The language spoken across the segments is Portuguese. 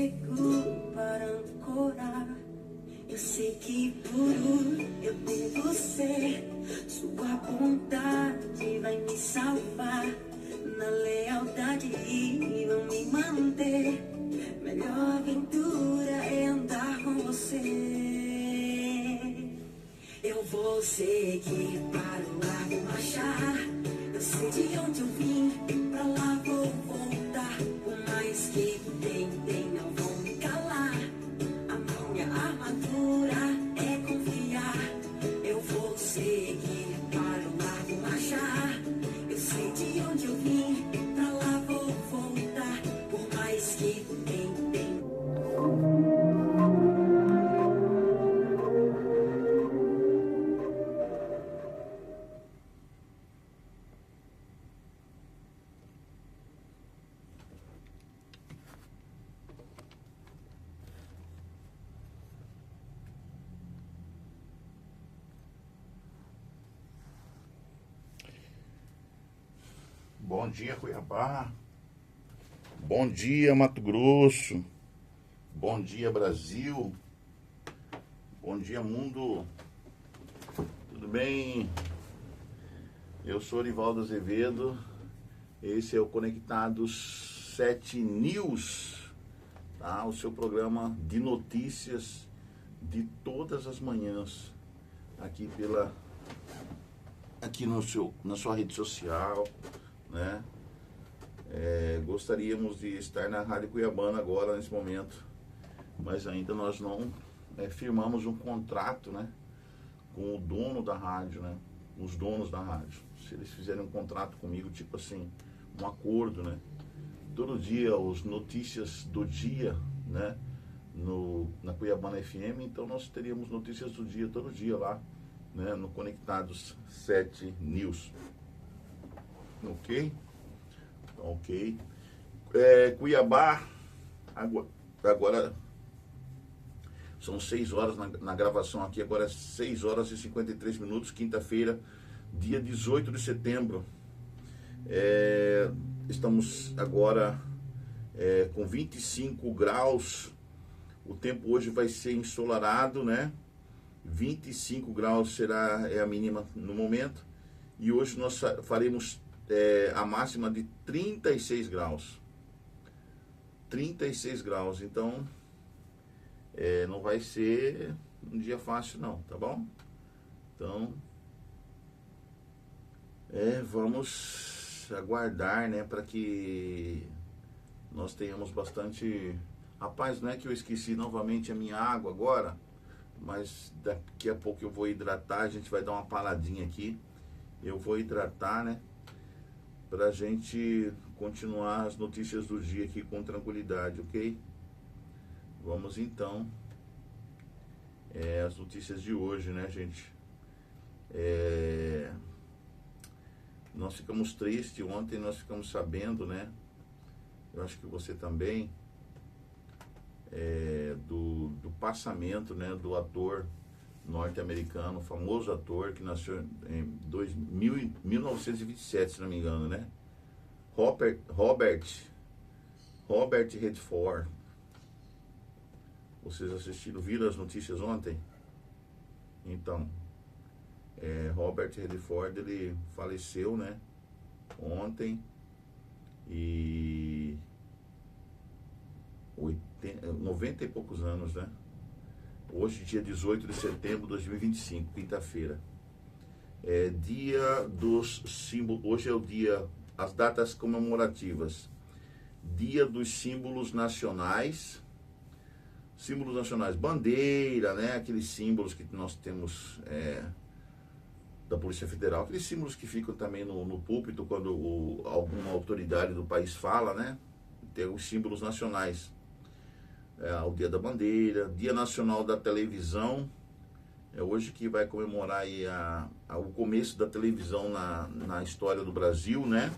seguro para ancorar. Eu sei que puro eu devo ser. Sua bondade vai me salvar. Na lealdade vão me manter. Melhor aventura é andar com você. Eu vou seguir para o largo marchar. Eu sei de onde eu vim, pra lá vou voltar. Por mais que tentem, não vão me calar. A minha armadura é confiar. Eu vou seguir para o largo marchar. Eu sei de onde eu vim, pra lá vou voltar. Por mais que tentem. Bom dia, Cuiabá. Bom dia, Mato Grosso. Bom dia, Brasil. Bom dia, mundo. Tudo bem? Eu sou Orivaldo Azevedo. Esse é o Conectados 7 News, tá? O seu programa de notícias de todas as manhãs aqui na sua rede social, né? Gostaríamos de estar na Rádio Cuiabana agora, nesse momento, mas ainda nós não firmamos um contrato, né, com o dono da rádio, né, os donos da rádio. Se eles fizerem um contrato comigo, tipo assim, um acordo, né, todo dia, as notícias do dia, né, na Cuiabana FM, então nós teríamos notícias do dia, todo dia lá, né, no Conectados 7 News. Ok? Ok. Cuiabá, agora são 6 horas na gravação aqui, agora é 6 horas e 53 minutos, quinta-feira, dia 18 de setembro. Estamos agora com 25 graus, o tempo hoje vai ser ensolarado, né? 25 graus é a mínima no momento, e hoje nós faremos a máxima de 36 graus. 36 graus, então não vai ser um dia fácil não, tá bom? Então, vamos aguardar, né, para que nós tenhamos bastante... Rapaz, não é que eu esqueci novamente a minha água agora, mas daqui a pouco eu vou hidratar, a gente vai dar uma paradinha aqui, eu vou hidratar, né, pra gente continuar as notícias do dia aqui com tranquilidade, ok? Vamos então, as notícias de hoje, né, gente? Nós ficamos tristes, ontem nós ficamos sabendo, né, eu acho que você também, do passamento, né, do ator norte-americano, famoso ator que nasceu em 1927, se não me engano, né? Robert Redford. Vocês viram as notícias ontem? Então, Robert Redford, ele faleceu, né, ontem, e 90 e poucos anos, né? Hoje, dia 18 de setembro de 2025, quinta-feira. Dia dos símbolos. Hoje é o dia, as datas comemorativas. Dia dos símbolos nacionais. Símbolos nacionais, bandeira, né? Aqueles símbolos que nós temos da Polícia Federal. Aqueles símbolos que ficam também no púlpito quando alguma autoridade do país fala, né? Tem os símbolos nacionais. O Dia da Bandeira, Dia Nacional da Televisão, hoje que vai comemorar aí o começo da televisão na história do Brasil, né?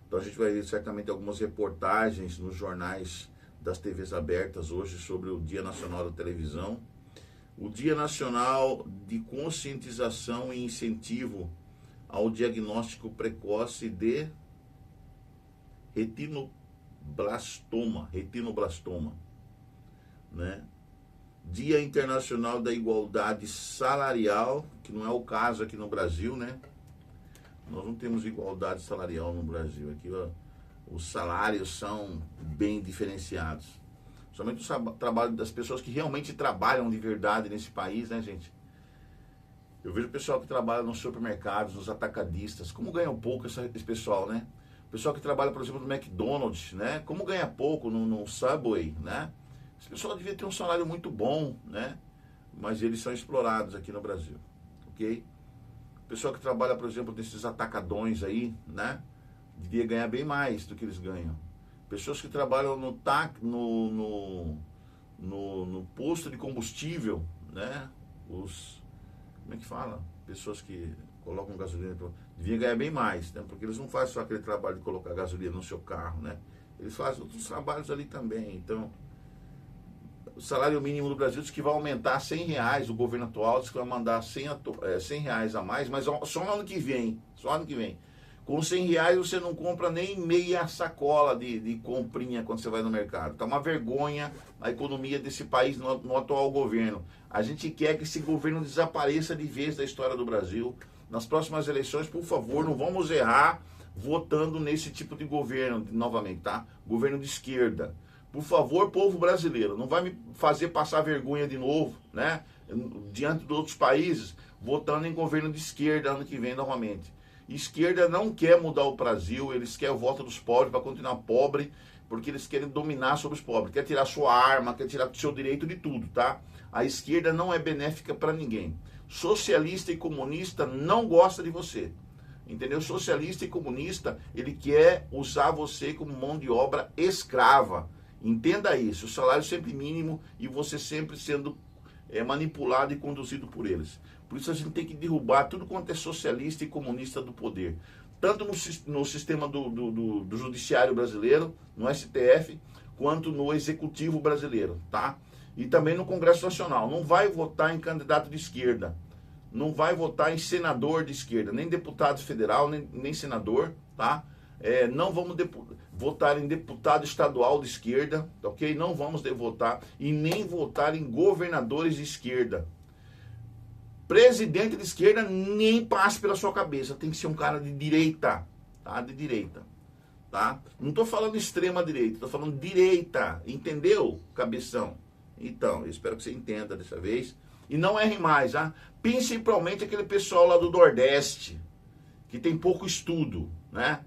Então a gente vai ver certamente algumas reportagens nos jornais das TVs abertas hoje sobre o Dia Nacional da Televisão. O Dia Nacional de Conscientização e Incentivo ao Diagnóstico Precoce de retinoblastoma, né? Dia Internacional da Igualdade Salarial, que não é o caso aqui no Brasil, né? Nós não temos igualdade salarial no Brasil. Aqui, ó, os salários são bem diferenciados. Somente o trabalho das pessoas que realmente trabalham de verdade nesse país, né, gente? Eu vejo o pessoal que trabalha nos supermercados, nos atacadistas, como ganha pouco esse pessoal, né? O pessoal que trabalha, por exemplo, no McDonald's, né? Como ganha pouco no Subway, né? Esse pessoal devia ter um salário muito bom, né? Mas eles são explorados aqui no Brasil, ok? O pessoal que trabalha, por exemplo, desses atacadões aí, né? Devia ganhar bem mais do que eles ganham. Pessoas que trabalham no posto de combustível, né? Como é que fala? Pessoas que colocam gasolina, deviam ganhar bem mais, né? Porque eles não fazem só aquele trabalho de colocar gasolina no seu carro, né? Eles fazem outros trabalhos ali também. Então, o salário mínimo do Brasil diz que vai aumentar R$100, o governo atual diz que vai mandar R$100 a mais, mas só no ano que vem, Com R$100 você não compra nem meia sacola de comprinha quando você vai no mercado. Tá uma vergonha a economia desse país no atual governo. A gente quer que esse governo desapareça de vez da história do Brasil. Nas próximas eleições, por favor, não vamos errar votando nesse tipo de governo novamente, tá? Governo de esquerda. Por favor, povo brasileiro, não vai me fazer passar vergonha de novo, né? Diante de outros países, votando em governo de esquerda ano que vem novamente. Esquerda não quer mudar o Brasil, eles querem o voto dos pobres para continuar pobre, porque eles querem dominar sobre os pobres, quer tirar sua arma, quer tirar o seu direito de tudo, tá? A esquerda não é benéfica para ninguém. Socialista e comunista não gosta de você, entendeu? Socialista e comunista, ele quer usar você como mão de obra escrava. Entenda isso, o salário sempre mínimo e você sempre sendo manipulado e conduzido por eles. Por isso a gente tem que derrubar tudo quanto é socialista e comunista do poder. Tanto no sistema do judiciário brasileiro, no STF, quanto no executivo brasileiro, tá? E também no Congresso Nacional. Não vai votar em candidato de esquerda. Não vai votar em senador de esquerda. Nem deputado federal, nem senador, tá? Não vamos votar em deputado estadual de esquerda, ok? Não vamos votar e nem votar em governadores de esquerda. Presidente de esquerda nem passe pela sua cabeça, tem que ser um cara de direita, tá? De direita, tá? Não estou falando extrema direita, estou falando direita, entendeu, cabeção? Então, eu espero que você entenda dessa vez. E não erre mais, tá? Principalmente aquele pessoal lá do Nordeste, que tem pouco estudo, né?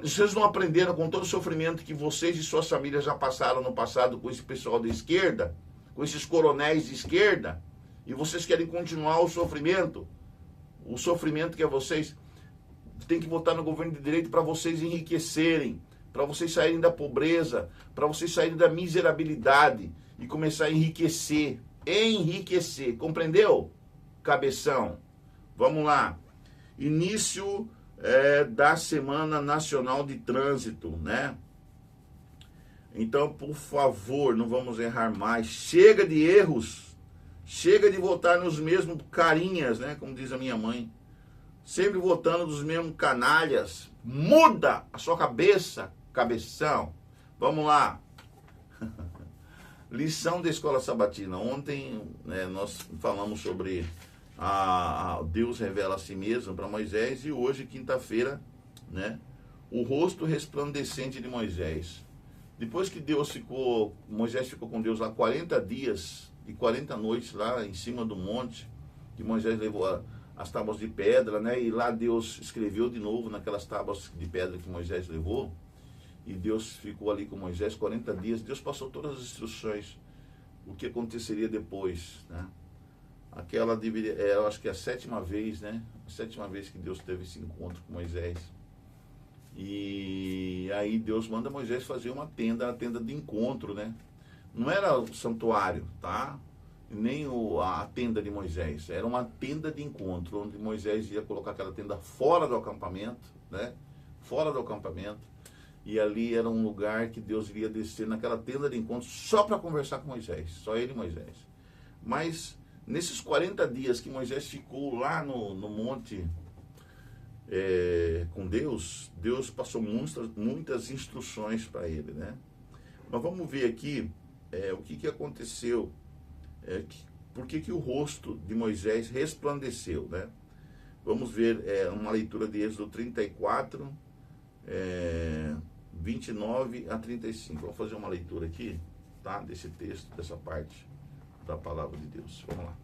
Vocês não aprenderam com todo o sofrimento que vocês e suas famílias já passaram no passado com esse pessoal da esquerda, com esses coronéis de esquerda, e vocês querem continuar o sofrimento que é vocês têm que votar no governo de direito para vocês enriquecerem, para vocês saírem da pobreza, para vocês saírem da miserabilidade e começar a enriquecer, compreendeu? Cabeção. Vamos lá. Início da Semana Nacional de Trânsito, né? Então, por favor, não vamos errar mais. Chega de erros. Chega de votar nos mesmos carinhas, né? Como diz a minha mãe. Sempre votando dos mesmos canalhas. Muda a sua cabeça, cabeção. Vamos lá. Lição da Escola Sabatina. Ontem nós falamos sobre Deus revela a si mesmo para Moisés, e hoje, quinta-feira, né, o rosto resplandecente de Moisés. Depois que Moisés ficou com Deus lá 40 dias e 40 noites lá em cima do monte, que Moisés levou as tábuas de pedra, né, e lá Deus escreveu de novo naquelas tábuas de pedra que Moisés levou, e Deus ficou ali com Moisés 40 dias, Deus passou todas as instruções, o que aconteceria depois, né? Aquela eu acho que é a sétima vez, né? A sétima vez que Deus teve esse encontro com Moisés. E aí Deus manda Moisés fazer uma tenda, a tenda de encontro, né? Não era o santuário, tá? Nem a tenda de Moisés. Era uma tenda de encontro, onde Moisés ia colocar aquela tenda fora do acampamento, né? Fora do acampamento. E ali era um lugar que Deus iria descer naquela tenda de encontro só para conversar com Moisés. Só ele e Moisés. Mas nesses 40 dias que Moisés ficou lá no monte com Deus, Deus passou muitas instruções para ele, né? Mas vamos ver aqui o que aconteceu, por que o rosto de Moisés resplandeceu, né? Vamos ver uma leitura de Êxodo 34, 29 a 35. Vamos fazer uma leitura aqui, tá? Desse texto, dessa parte da palavra de Deus. Vamos lá.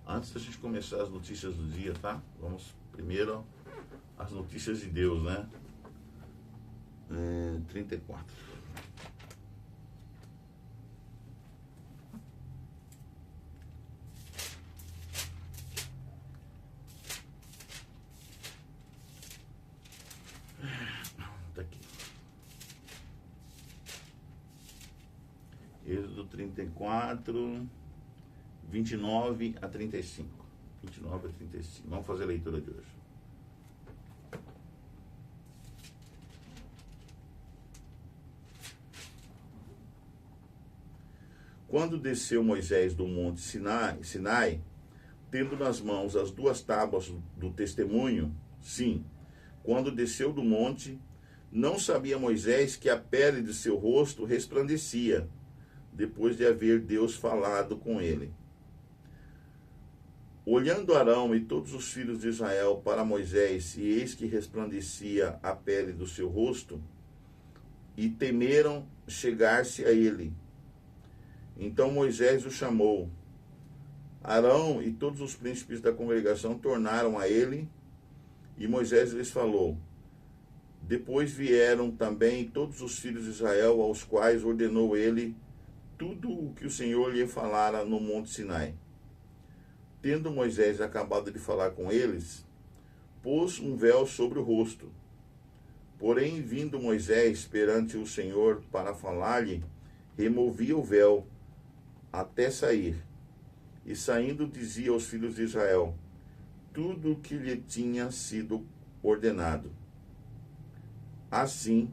Antes da gente começar as notícias do dia, tá? Vamos primeiro as notícias de Deus, né? 34. Tá aqui. Êxodo 34, 29 a 35. 29 a 35. Vamos fazer a leitura de hoje. Quando desceu Moisés do monte Sinai, tendo nas mãos as 2 tábuas do testemunho, sim, quando desceu do monte, não sabia Moisés que a pele de seu rosto resplandecia, depois de haver Deus falado com ele. Olhando Arão e todos os filhos de Israel para Moisés, e eis que resplandecia a pele do seu rosto, e temeram chegar-se a ele. Então Moisés o chamou. Arão e todos os príncipes da congregação tornaram a ele, e Moisés lhes falou. Depois vieram também todos os filhos de Israel, aos quais ordenou ele tudo o que o Senhor lhe falara no monte Sinai. Tendo Moisés acabado de falar com eles, pôs um véu sobre o rosto. Porém, vindo Moisés perante o Senhor para falar-lhe, removia o véu até sair. E saindo dizia aos filhos de Israel tudo o que lhe tinha sido ordenado. Assim,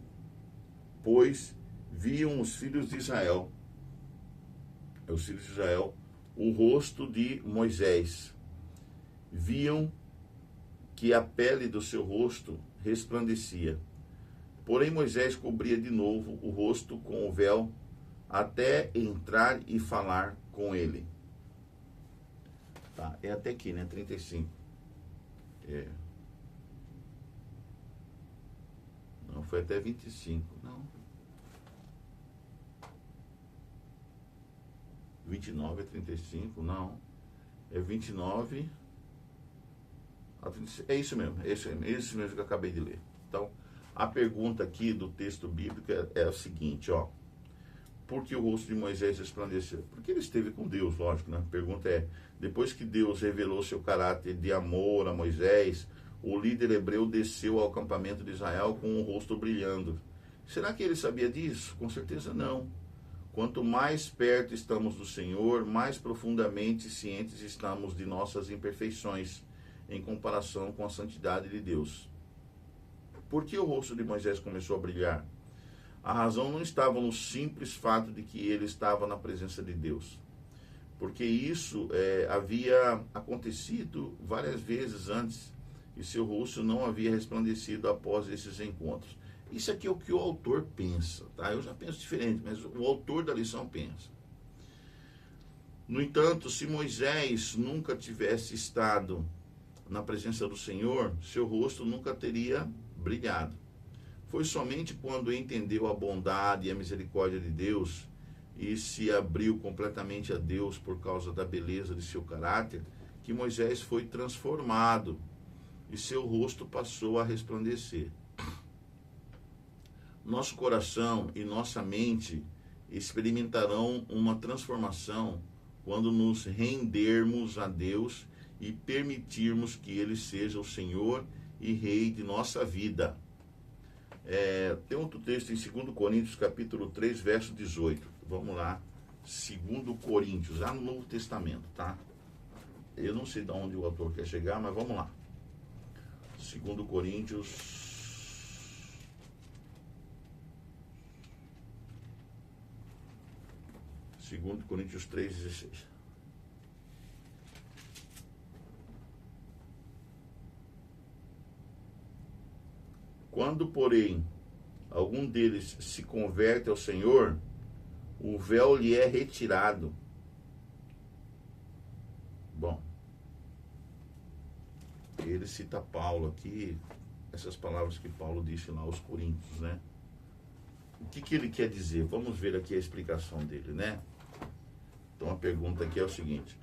pois, viam os filhos de Israel, o rosto de Moisés. Viam que a pele do seu rosto resplandecia. Porém, Moisés cobria de novo o rosto com o véu, até entrar e falar com ele. Tá, até aqui, né? 35. Não, foi até 25. Não. 29 a 35, não. É 29 a 35. É isso mesmo, é isso mesmo que eu acabei de ler. Então, a pergunta aqui do texto bíblico é a seguinte, ó. Por que o rosto de Moisés resplandeceu? Porque ele esteve com Deus, lógico, né? A pergunta é, depois que Deus revelou seu caráter de amor a Moisés, o líder hebreu desceu ao acampamento de Israel com o rosto brilhando. Será que ele sabia disso? Com certeza não. Quanto mais perto estamos do Senhor, mais profundamente cientes estamos de nossas imperfeições em comparação com a santidade de Deus. Por que o rosto de Moisés começou a brilhar? A razão não estava no simples fato de que ele estava na presença de Deus, porque isso havia acontecido várias vezes antes e seu rosto não havia resplandecido após esses encontros. Isso aqui é o que o autor pensa, tá? Eu já penso diferente, mas o autor da lição pensa. No entanto, se Moisés nunca tivesse estado na presença do Senhor, seu rosto nunca teria brilhado. Foi somente quando entendeu a bondade e a misericórdia de Deus e se abriu completamente a Deus por causa da beleza de seu caráter, que Moisés foi transformado e seu rosto passou a resplandecer. Nosso coração e nossa mente experimentarão uma transformação quando nos rendermos a Deus e permitirmos que Ele seja o Senhor e Rei de nossa vida. Tem outro texto em 2 Coríntios, capítulo 3, verso 18. Vamos lá. 2 Coríntios, lá no Novo Testamento, tá? Eu não sei de onde o autor quer chegar, mas vamos lá. 2 Coríntios... 2 Coríntios 3,16. Quando, porém, algum deles se converte ao Senhor, o véu lhe é retirado. Bom, ele cita Paulo aqui, essas palavras que Paulo disse lá aos Coríntios, né? O que ele quer dizer? Vamos ver aqui a explicação dele, né? Então a pergunta aqui é o seguinte: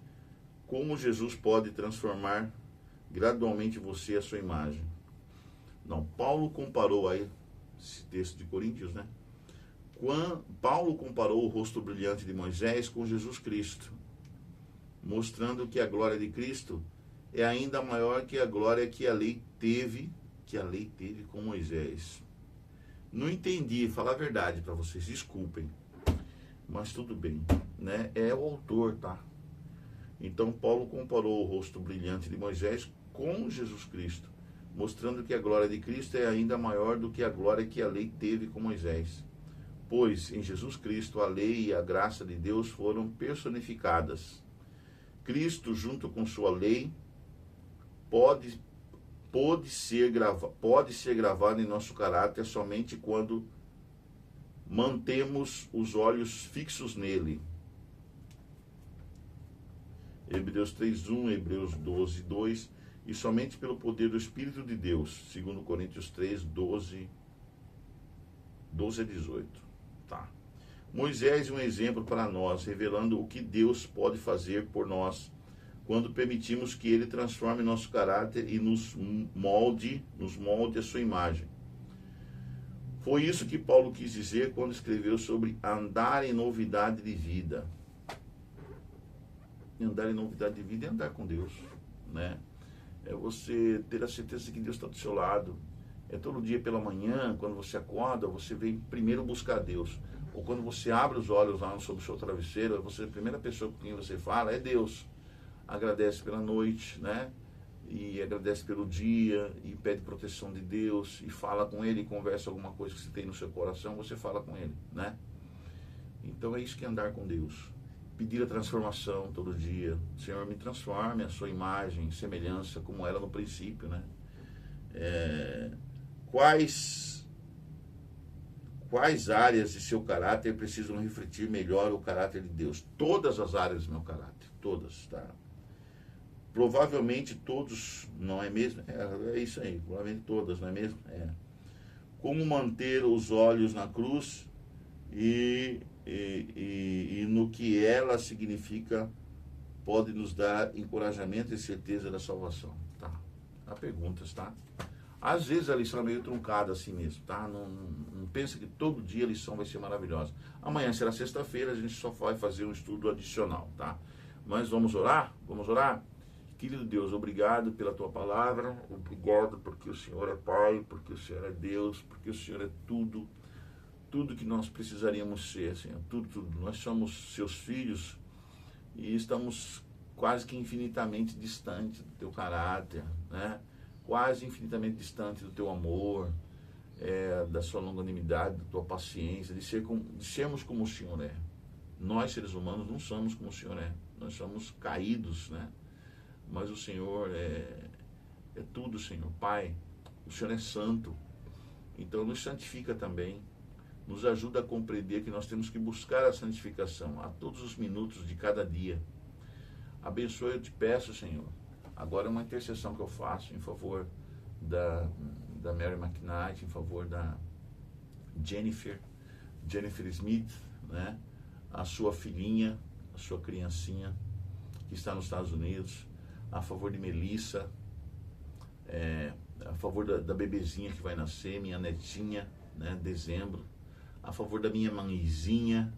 como Jesus pode transformar gradualmente você à sua imagem? Não, Paulo comparou aí, esse texto de Coríntios, né? Paulo comparou o rosto brilhante de Moisés com Jesus Cristo, mostrando que a glória de Cristo é ainda maior que a glória que a lei teve com Moisés. Não entendi, falar a verdade para vocês, desculpem, mas tudo bem, né? É o autor, tá? Então Paulo comparou o rosto brilhante de Moisés com Jesus Cristo, mostrando que a glória de Cristo é ainda maior do que a glória que a lei teve com Moisés. Pois em Jesus Cristo a lei e a graça de Deus foram personificadas. Cristo, junto com sua lei, pode ser gravado em nosso caráter somente quando mantemos os olhos fixos nele. Hebreus 3:1, Hebreus 12:2, e somente pelo poder do Espírito de Deus, segundo Coríntios 3:12 a 18. Tá. Moisés é um exemplo para nós, revelando o que Deus pode fazer por nós quando permitimos que ele transforme nosso caráter e nos molde a sua imagem. Foi isso que Paulo quis dizer quando escreveu sobre andar em novidade de vida. E andar em novidade de vida é andar com Deus, né? É você ter a certeza de que Deus está do seu lado. É todo dia pela manhã, quando você acorda, você vem primeiro buscar Deus. Ou quando você abre os olhos lá sobre o seu travesseiro, a primeira pessoa com quem você fala é Deus. Agradece pela noite, né? E agradece pelo dia, e pede proteção de Deus, e fala com Ele, e conversa alguma coisa que você tem no seu coração, você fala com Ele, né? Então é isso que é andar com Deus. Pedir a transformação todo dia. Senhor, me transforme a sua imagem, semelhança, como era no princípio, né? Quais áreas de seu caráter precisam refletir melhor o caráter de Deus? Todas as áreas do meu caráter, todas, tá? Provavelmente todos, não é mesmo? É isso aí, provavelmente todas, não é mesmo? Como manter os olhos na cruz e no que ela significa, pode nos dar encorajamento e certeza da salvação, tá? Há perguntas, tá? Às vezes a lição é meio truncada assim mesmo, tá? Não pensa que todo dia a lição vai ser maravilhosa. Amanhã será sexta-feira, a gente só vai fazer um estudo adicional, tá? Mas vamos orar? Vamos orar? Querido Deus, obrigado pela tua palavra, obrigado porque o Senhor é Pai, porque o Senhor é Deus, porque o Senhor é tudo que nós precisaríamos ser, Senhor, tudo. Nós somos seus filhos e estamos quase que infinitamente distantes do teu caráter, né? Quase infinitamente distante do teu amor, da sua longanimidade, da tua paciência, de sermos como o Senhor é. Nós, seres humanos, não somos como o Senhor é. Nós somos caídos, né? Mas o Senhor é tudo, Senhor. Pai, o Senhor é santo. Então, nos santifica também. Nos ajuda a compreender que nós temos que buscar a santificação a todos os minutos de cada dia. Abençoe, eu te peço, Senhor. Agora é uma intercessão que eu faço em favor da Mary McKnight, em favor da Jennifer Smith, né? A sua filhinha, a sua criancinha que está nos Estados Unidos, a favor de Melissa, a favor da bebezinha que vai nascer, minha netinha, né? Dezembro, a favor da minha mãezinha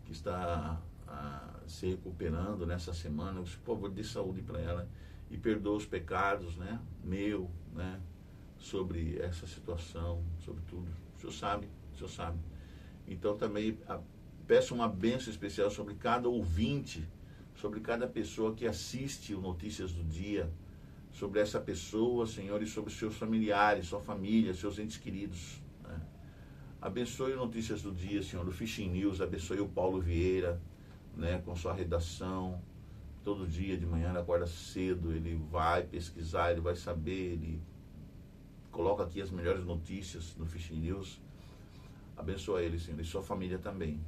que está se recuperando nessa semana. Por favor, dê saúde para ela e perdoa os pecados, né? Meu, né? Sobre essa situação, sobre tudo. O Senhor sabe. Então também peço uma bênção especial sobre cada ouvinte, sobre cada pessoa que assiste o Notícias do Dia, sobre essa pessoa, Senhor, e sobre seus familiares, sua família, seus entes queridos, né? Abençoe o Notícias do Dia, Senhor, o Fishing News, abençoe o Paulo Vieira, né, com sua redação. Todo dia de manhã ele acorda cedo, ele vai pesquisar, ele vai saber, ele coloca aqui as melhores notícias no Fishing News. Abençoa ele, Senhor, e sua família também.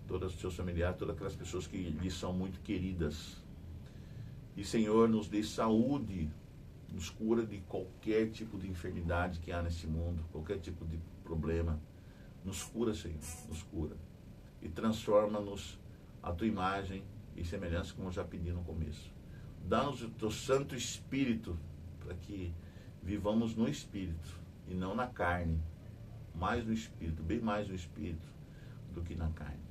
Todos os seus familiares, todas aquelas pessoas que lhe são muito queridas. E, Senhor, nos dê saúde, nos cura de qualquer tipo de enfermidade que há nesse mundo, qualquer tipo de problema. Nos cura, Senhor, nos cura. E transforma-nos a tua imagem e semelhança, como eu já pedi no começo. Dá-nos o teu Santo Espírito, para que vivamos no Espírito e não na carne. Mais no Espírito, bem mais no Espírito do que na carne.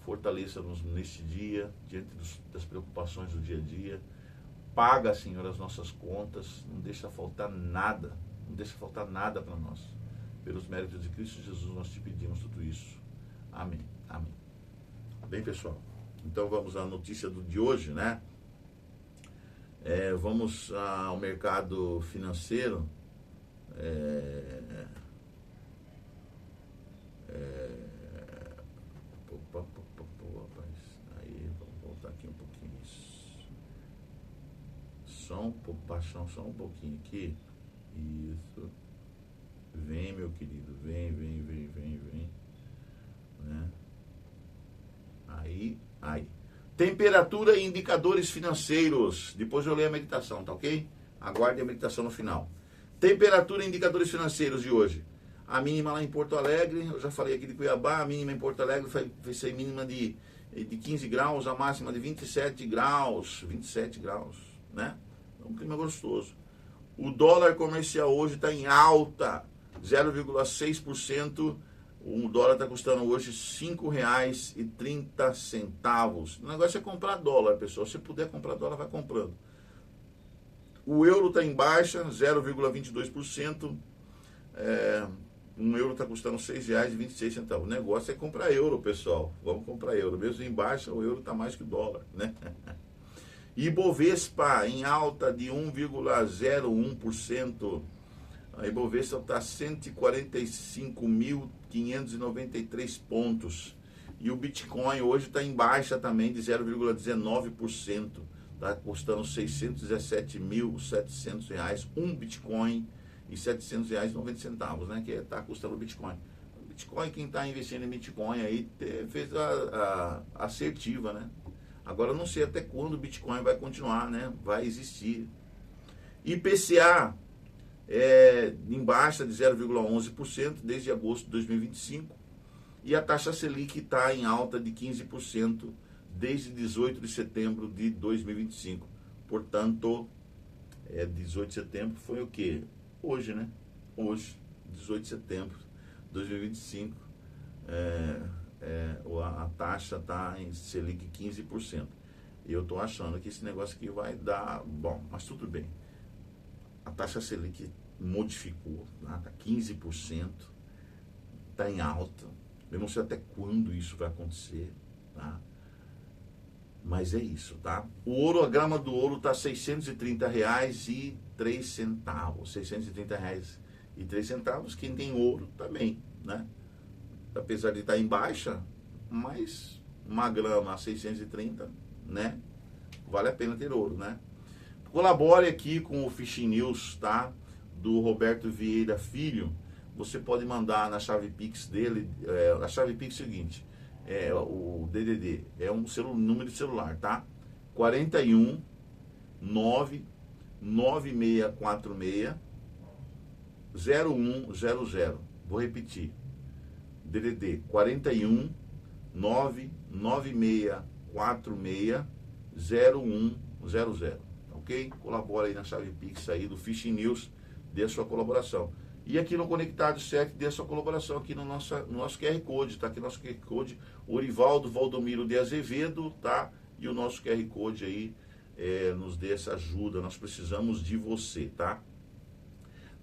Fortaleça-nos neste dia, diante das preocupações do dia a dia. Paga, Senhor, as nossas contas, não deixa faltar nada, não deixa faltar nada para nós. Pelos méritos de Cristo Jesus, nós te pedimos tudo isso. Amém, amém. Bem, pessoal, então vamos à notícia de hoje, né? Vamos ao mercado financeiro. Aí, vamos voltar aqui um pouquinho. Só um pouquinho aqui. Isso. Vem, meu querido. Vem. Né? Aí. Temperatura e indicadores financeiros. Depois eu leio a meditação, tá ok? Aguarde a meditação no final. Temperatura e indicadores financeiros de hoje. A mínima lá em Porto Alegre, eu já falei aqui de Cuiabá, a mínima em Porto Alegre vai ser mínima de 15 graus, a máxima de 27 graus, né? É um clima gostoso. O dólar comercial hoje está em alta, 0,6%. O dólar está custando hoje R$ 5,30. O negócio é comprar dólar, pessoal. Se puder comprar dólar, vai comprando. O euro está em baixa, 0,22%. Um euro está custando R$ 6,26. O negócio é comprar euro, pessoal. Vamos comprar euro. Mesmo em baixa, o euro está mais que o dólar, né? Ibovespa em alta de 1,01%. A Ibovespa está 145.593 pontos. E o Bitcoin hoje está em baixa também de 0,19%. Está custando R$ 617.700. Um Bitcoin e R$ 700,90, né? Que está custando o Bitcoin. O Bitcoin, quem está investindo em Bitcoin aí, fez a assertiva, né? Agora eu não sei até quando o Bitcoin vai continuar, né? Vai existir. IPCA em baixa de 0,11% desde agosto de 2025. E a taxa Selic está em alta de 15% desde 18 de setembro de 2025. Portanto, 18 de setembro foi o quê? Hoje, né? Hoje, 18 de setembro de 2025. A taxa está em Selic 15%. E eu estou achando que esse negócio aqui vai dar bom, mas tudo bem. A taxa Selic modificou, está 15%, está em alta. Eu não sei até quando isso vai acontecer, tá? Mas é isso, tá? O ouro, a grama do ouro está R$ 630,03. R$ 630,03. Quem tem ouro também, né? Apesar de estar em baixa, mas uma grama a 630, né? Vale a pena ter ouro, né? Colabore aqui com o Fishing News, tá? Do Roberto Vieira Filho. Você pode mandar na chave Pix dele. A chave Pix é o seguinte: o DDD é um número de celular, tá? 41 99646 0100. Vou repetir. DDD 41 99646 0100. Ok? Colabora aí na chave Pix aí do Fishing News, dê a sua colaboração. E aqui no Conectado 7, dê a sua colaboração aqui no nosso QR Code, tá? Aqui nosso QR Code, Orivaldo Valdomiro de Azevedo, tá? E o nosso QR Code aí nos dê essa ajuda, nós precisamos de você, tá?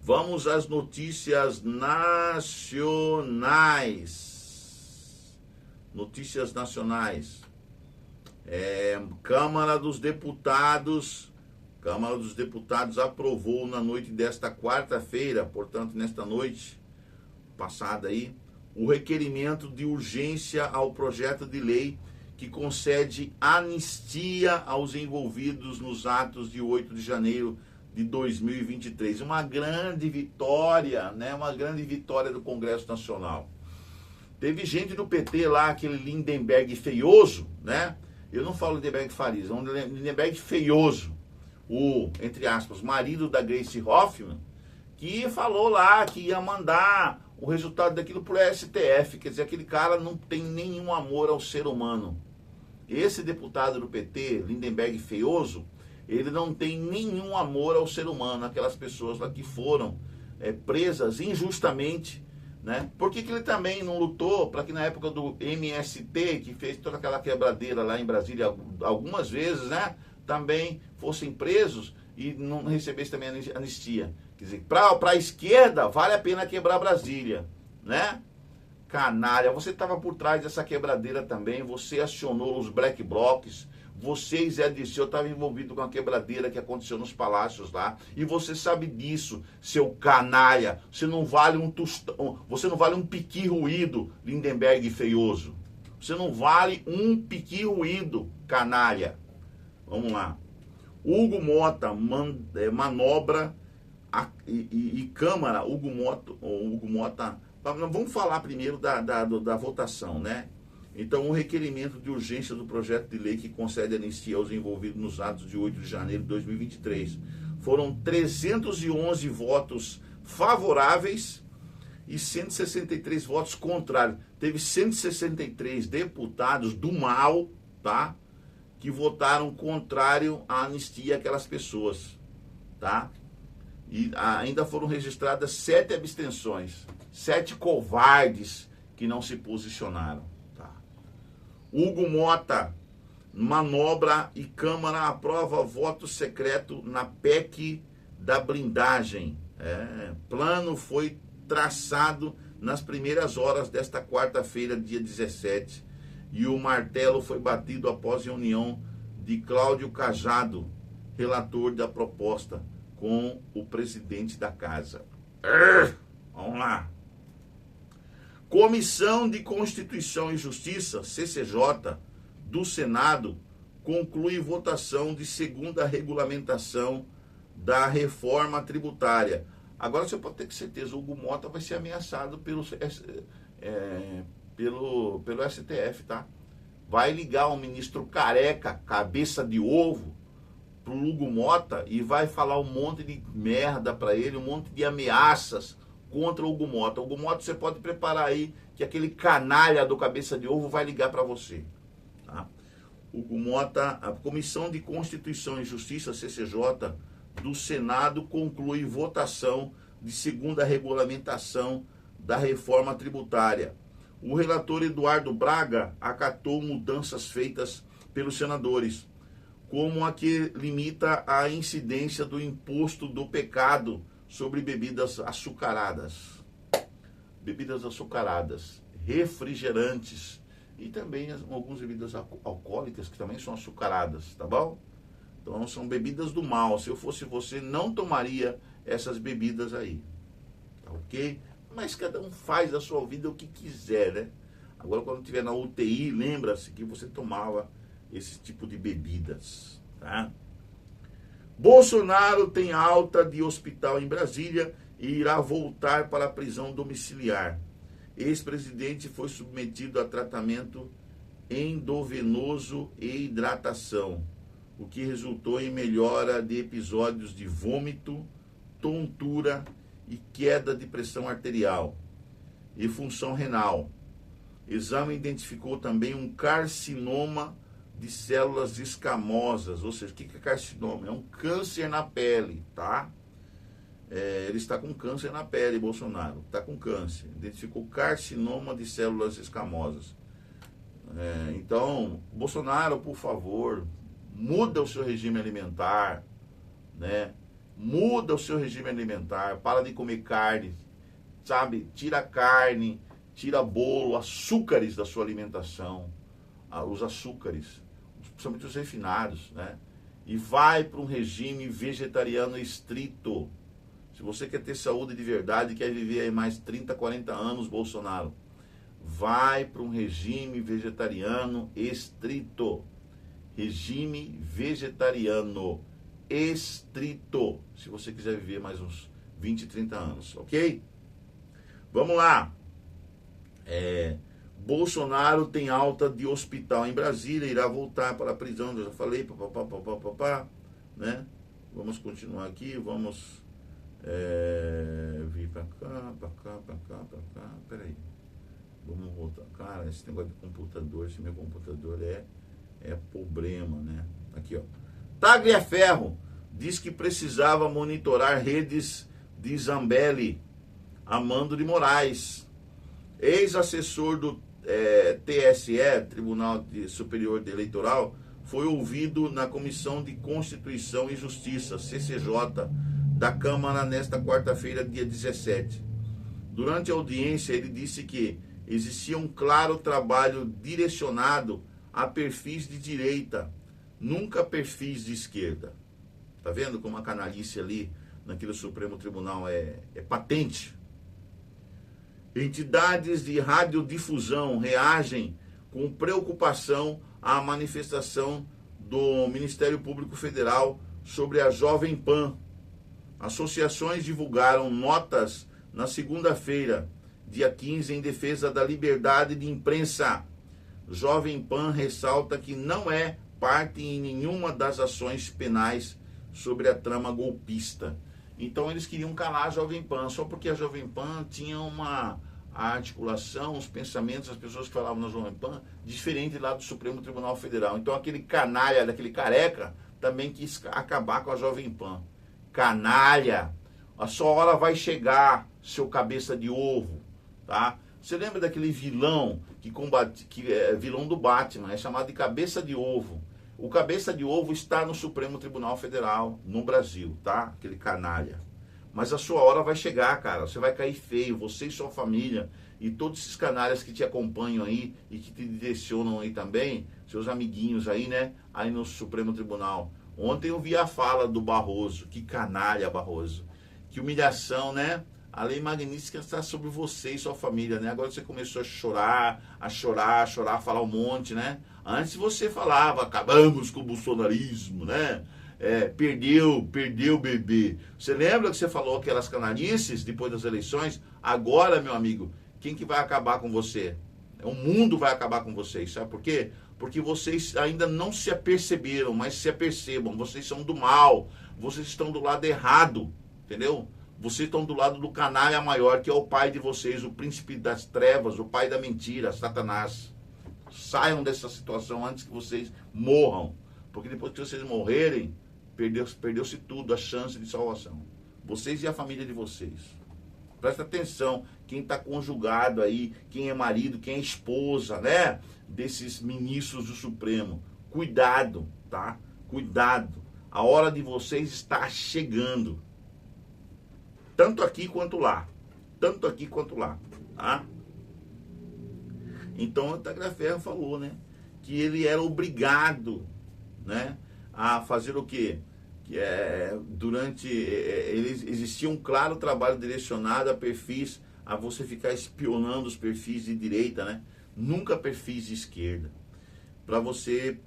Vamos às notícias nacionais. Notícias nacionais. Câmara dos Deputados aprovou na noite desta quarta-feira, portanto, nesta noite passada aí, o requerimento de urgência ao projeto de lei que concede anistia aos envolvidos nos atos de 8 de janeiro de 2023. Uma grande vitória, né? Uma grande vitória do Congresso Nacional. Teve gente do PT lá, aquele Lindenberg feioso, né? Eu não falo Lindenberg Farias, é um Lindenberg feioso, o, entre aspas, marido da Gleisi Hoffmann, que falou lá que ia mandar o resultado daquilo pro STF. Quer dizer, aquele cara não tem nenhum amor ao ser humano. Esse deputado do PT, Lindenberg feioso, ele não tem nenhum amor ao ser humano, aquelas pessoas lá que foram presas injustamente, né? Por que ele também não lutou para que na época do MST, que fez toda aquela quebradeira lá em Brasília algumas vezes, né? Também fossem presos e não recebessem também anistia. Quer dizer, para a esquerda vale a pena quebrar Brasília, né? Canalha, você estava por trás dessa quebradeira também, você acionou os black blocs, você, Zé Dirceu, estava envolvido com a quebradeira que aconteceu nos palácios lá, e você sabe disso, seu canalha. Você não vale um tostão, você não vale um piqui ruído, Lindenberg feioso. Você não vale um piqui ruído, canalha. Vamos lá. Hugo Mota manobra e Câmara, Hugo Mota. Vamos falar primeiro da votação, né? Então, o requerimento de urgência do projeto de lei que concede anistia aos envolvidos nos atos de 8 de janeiro de 2023. Foram 311 votos favoráveis e 163 votos contrários. Teve 163 deputados do mal, tá? Que votaram contrário à anistia àquelas pessoas, tá? E ainda foram registradas 7 abstenções, 7 covardes que não se posicionaram. Hugo Mota manobra e Câmara aprova voto secreto na PEC da blindagem. Plano foi traçado nas primeiras horas desta quarta-feira, dia 17, e o martelo foi batido após reunião de Cláudio Cajado, relator da proposta, com o presidente da casa. Vamos lá. Comissão de Constituição e Justiça, CCJ, do Senado, conclui votação de segunda regulamentação da reforma tributária. Agora você pode ter certeza, o Hugo Mota vai ser ameaçado pelo STF, tá? Vai ligar o ministro careca, cabeça de ovo, pro Hugo Mota e vai falar um monte de merda para ele, um monte de ameaças contra o Hugo Mota. O Hugo Mota, você pode preparar aí que aquele canalha do cabeça de ovo vai ligar para você. Tá? Hugo Mota, a Comissão de Constituição e Justiça, CCJ, do Senado, conclui votação de segunda regulamentação da reforma tributária. O relator Eduardo Braga acatou mudanças feitas pelos senadores, como a que limita a incidência do imposto do pecado sobre bebidas açucaradas, refrigerantes e também algumas bebidas alcoólicas que também são açucaradas, tá bom? Então são bebidas do mal. Se eu fosse você, não tomaria essas bebidas aí, tá ok? Mas cada um faz da sua vida o que quiser, né? Agora, quando estiver na UTI, lembra-se que você tomava esse tipo de bebidas, tá? Bolsonaro tem alta de hospital em Brasília e irá voltar para a prisão domiciliar. Ex-presidente foi submetido a tratamento endovenoso e hidratação, o que resultou em melhora de episódios de vômito, tontura e queda de pressão arterial e função renal. Exame identificou também um carcinoma de células escamosas, ou seja, o que é carcinoma? É um câncer na pele, tá? Ele está com câncer na pele, Bolsonaro, está com câncer, identificou carcinoma de células escamosas. Então, Bolsonaro, por favor, muda o seu regime alimentar, né? Muda o seu regime alimentar, para de comer carne, sabe? Tira carne, tira bolo, açúcares da sua alimentação, os açúcares, principalmente os refinados, né? E vai para um regime vegetariano estrito. Se você quer ter saúde de verdade, quer viver aí mais 30, 40 anos, Bolsonaro, vai para um regime vegetariano estrito. Regime vegetariano restrito, se você quiser viver mais uns 20, 30 anos, ok? Vamos lá. Bolsonaro tem alta de hospital em Brasília, irá voltar para a prisão, eu já falei, né? Vamos continuar aqui, vamos vir para cá, peraí. Vamos voltar. Cara, esse negócio de computador, esse meu computador é problema, né? Aqui, ó. Tagliaferro diz que precisava monitorar redes de Zambelli, Amando de Moraes. Ex-assessor do TSE, Tribunal Superior Eleitoral, foi ouvido na Comissão de Constituição e Justiça, CCJ, da Câmara nesta quarta-feira, dia 17. Durante a audiência, ele disse que existia um claro trabalho direcionado a perfis de direita, nunca perfis de esquerda. Tá vendo como a canalice ali naquele Supremo Tribunal é patente? Entidades de radiodifusão reagem com preocupação à manifestação do Ministério Público Federal sobre a Jovem Pan. Associações divulgaram notas na segunda-feira, dia 15, em defesa da liberdade de imprensa. Jovem Pan ressalta que não é parte em nenhuma das ações penais sobre a trama golpista. Então eles queriam calar a Jovem Pan, só porque a Jovem Pan tinha a articulação, os pensamentos, as pessoas que falavam na Jovem Pan, diferente lá do Supremo Tribunal Federal. Então aquele canalha, daquele careca, também quis acabar com a Jovem Pan. Canalha! A sua hora vai chegar, seu cabeça de ovo, tá? Você lembra daquele vilão que é vilão do Batman, é chamado de cabeça de ovo. O cabeça de ovo está no Supremo Tribunal Federal, no Brasil, tá? Aquele canalha. Mas a sua hora vai chegar, cara. Você vai cair feio, você e sua família, e todos esses canalhas que te acompanham aí e que te direcionam aí também, seus amiguinhos aí, né? Aí no Supremo Tribunal. Ontem eu vi a fala do Barroso. Que canalha, Barroso. Que humilhação, né? A lei magnífica está sobre você e sua família, né? Agora você começou a chorar, a falar um monte, né? Antes você falava, acabamos com o bolsonarismo, né? Perdeu o bebê. Você lembra que você falou aquelas canalices depois das eleições? Agora, meu amigo, quem que vai acabar com você? O mundo vai acabar com vocês, sabe por quê? Porque vocês ainda não se aperceberam, mas se apercebam. Vocês são do mal, vocês estão do lado errado, entendeu? Vocês estão do lado do canalha maior, que é o pai de vocês, o príncipe das trevas, o pai da mentira, Satanás. Saiam dessa situação antes que vocês morram. Porque depois que vocês morrerem, perdeu-se tudo, a chance de salvação. Vocês e a família de vocês. Presta atenção, quem está conjugado aí, quem é marido, quem é esposa, né? Desses ministros do Supremo. Cuidado, tá? Cuidado. A hora de vocês está chegando. Tanto aqui quanto lá. Tanto aqui quanto lá. Tá? Então o Tagliaferro falou, né? Que ele era obrigado, né? A fazer o quê? Que existia um claro trabalho direcionado a perfis, a você ficar espionando os perfis de direita, né? Nunca perfis de esquerda. Para você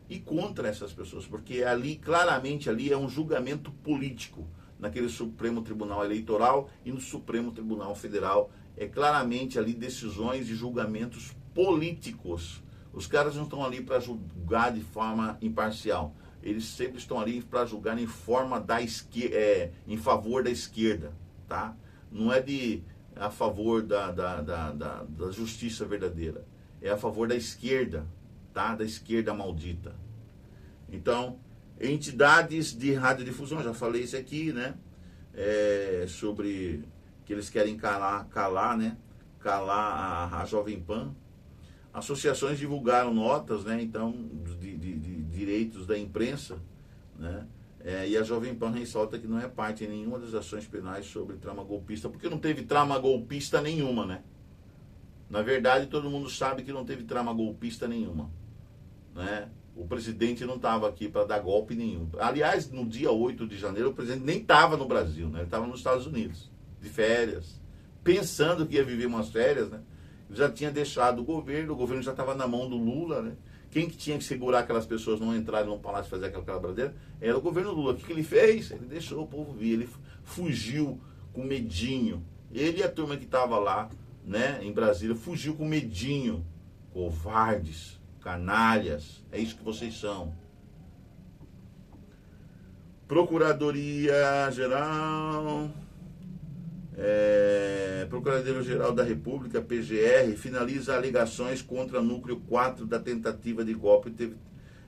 ir contra essas pessoas. Porque ali, claramente, ali é um julgamento político. Naquele Supremo Tribunal Eleitoral e no Supremo Tribunal Federal. É claramente ali decisões e julgamentos políticos. Os caras não estão ali para julgar de forma imparcial. Eles sempre estão ali para julgar em forma em favor da esquerda, tá? Não é a favor da justiça verdadeira. É a favor da esquerda, tá? Da esquerda maldita. Então, entidades de radiodifusão, já falei isso aqui, né? Sobre que eles querem calar, né? Calar a Jovem Pan. Associações divulgaram notas, né? Então, de direitos da imprensa, né? E a Jovem Pan ressalta que não é parte em nenhuma das ações penais sobre trama golpista, porque não teve trama golpista nenhuma, né? Na verdade, todo mundo sabe que não teve trama golpista nenhuma, né? O presidente não estava aqui para dar golpe nenhum. Aliás, no dia 8 de janeiro, o presidente nem estava no Brasil, né? Ele estava nos Estados Unidos, de férias, pensando que ia viver umas férias, né? Já tinha deixado o governo já estava na mão do Lula, né? Quem que tinha que segurar aquelas pessoas não entrarem no palácio e fazer aquela quebradeira? Era o governo Lula. O que ele fez? Ele deixou o povo vir, ele fugiu com medinho. Ele e a turma que estava lá, né, em Brasília, fugiu com medinho. Covardes, canalhas, é isso que vocês são. Procuradoria-Geral... Procuradoria-Geral da República, PGR, finaliza alegações contra núcleo 4 da tentativa de golpe de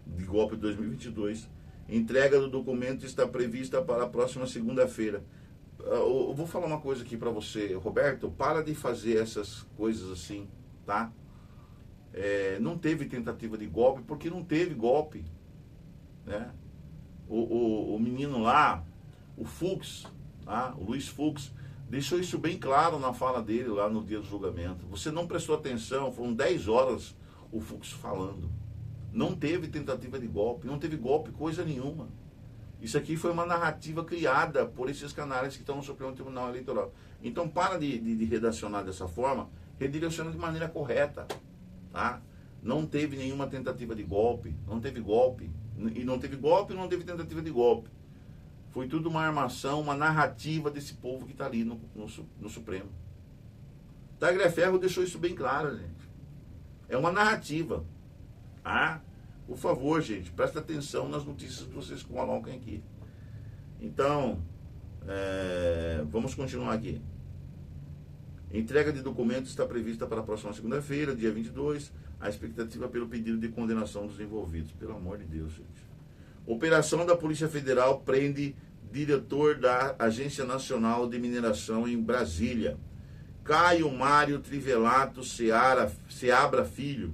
2022. Entrega do documento está prevista para a próxima segunda-feira. Eu vou falar uma coisa aqui para você, Roberto, para de fazer essas coisas assim, tá? Não teve tentativa de golpe, porque não teve golpe, né? O menino lá, o Fux, tá? O Luiz Fux, deixou isso bem claro na fala dele lá no dia do julgamento. Você não prestou atenção, foram 10 horas o Fux falando. Não teve tentativa de golpe, não teve golpe coisa nenhuma. Isso aqui foi uma narrativa criada por esses canais que estão no Supremo Tribunal Eleitoral. Então para de redacionar dessa forma, redireciona de maneira correta, tá? Não teve nenhuma tentativa de golpe, não teve golpe. E não teve golpe, não teve tentativa de golpe. Foi tudo uma armação, uma narrativa desse povo que está ali no Supremo. Tagle Ferro deixou isso bem claro, gente. É uma narrativa. Ah, por favor, gente, presta atenção nas notícias que vocês colocam aqui. Então, vamos continuar aqui. Entrega de documentos está prevista para a próxima segunda-feira, dia 22. A expectativa pelo pedido de condenação dos envolvidos. Pelo amor de Deus, gente. Operação da Polícia Federal prende diretor da Agência Nacional de Mineração em Brasília. Caio Mário Trivelato Seabra Filho.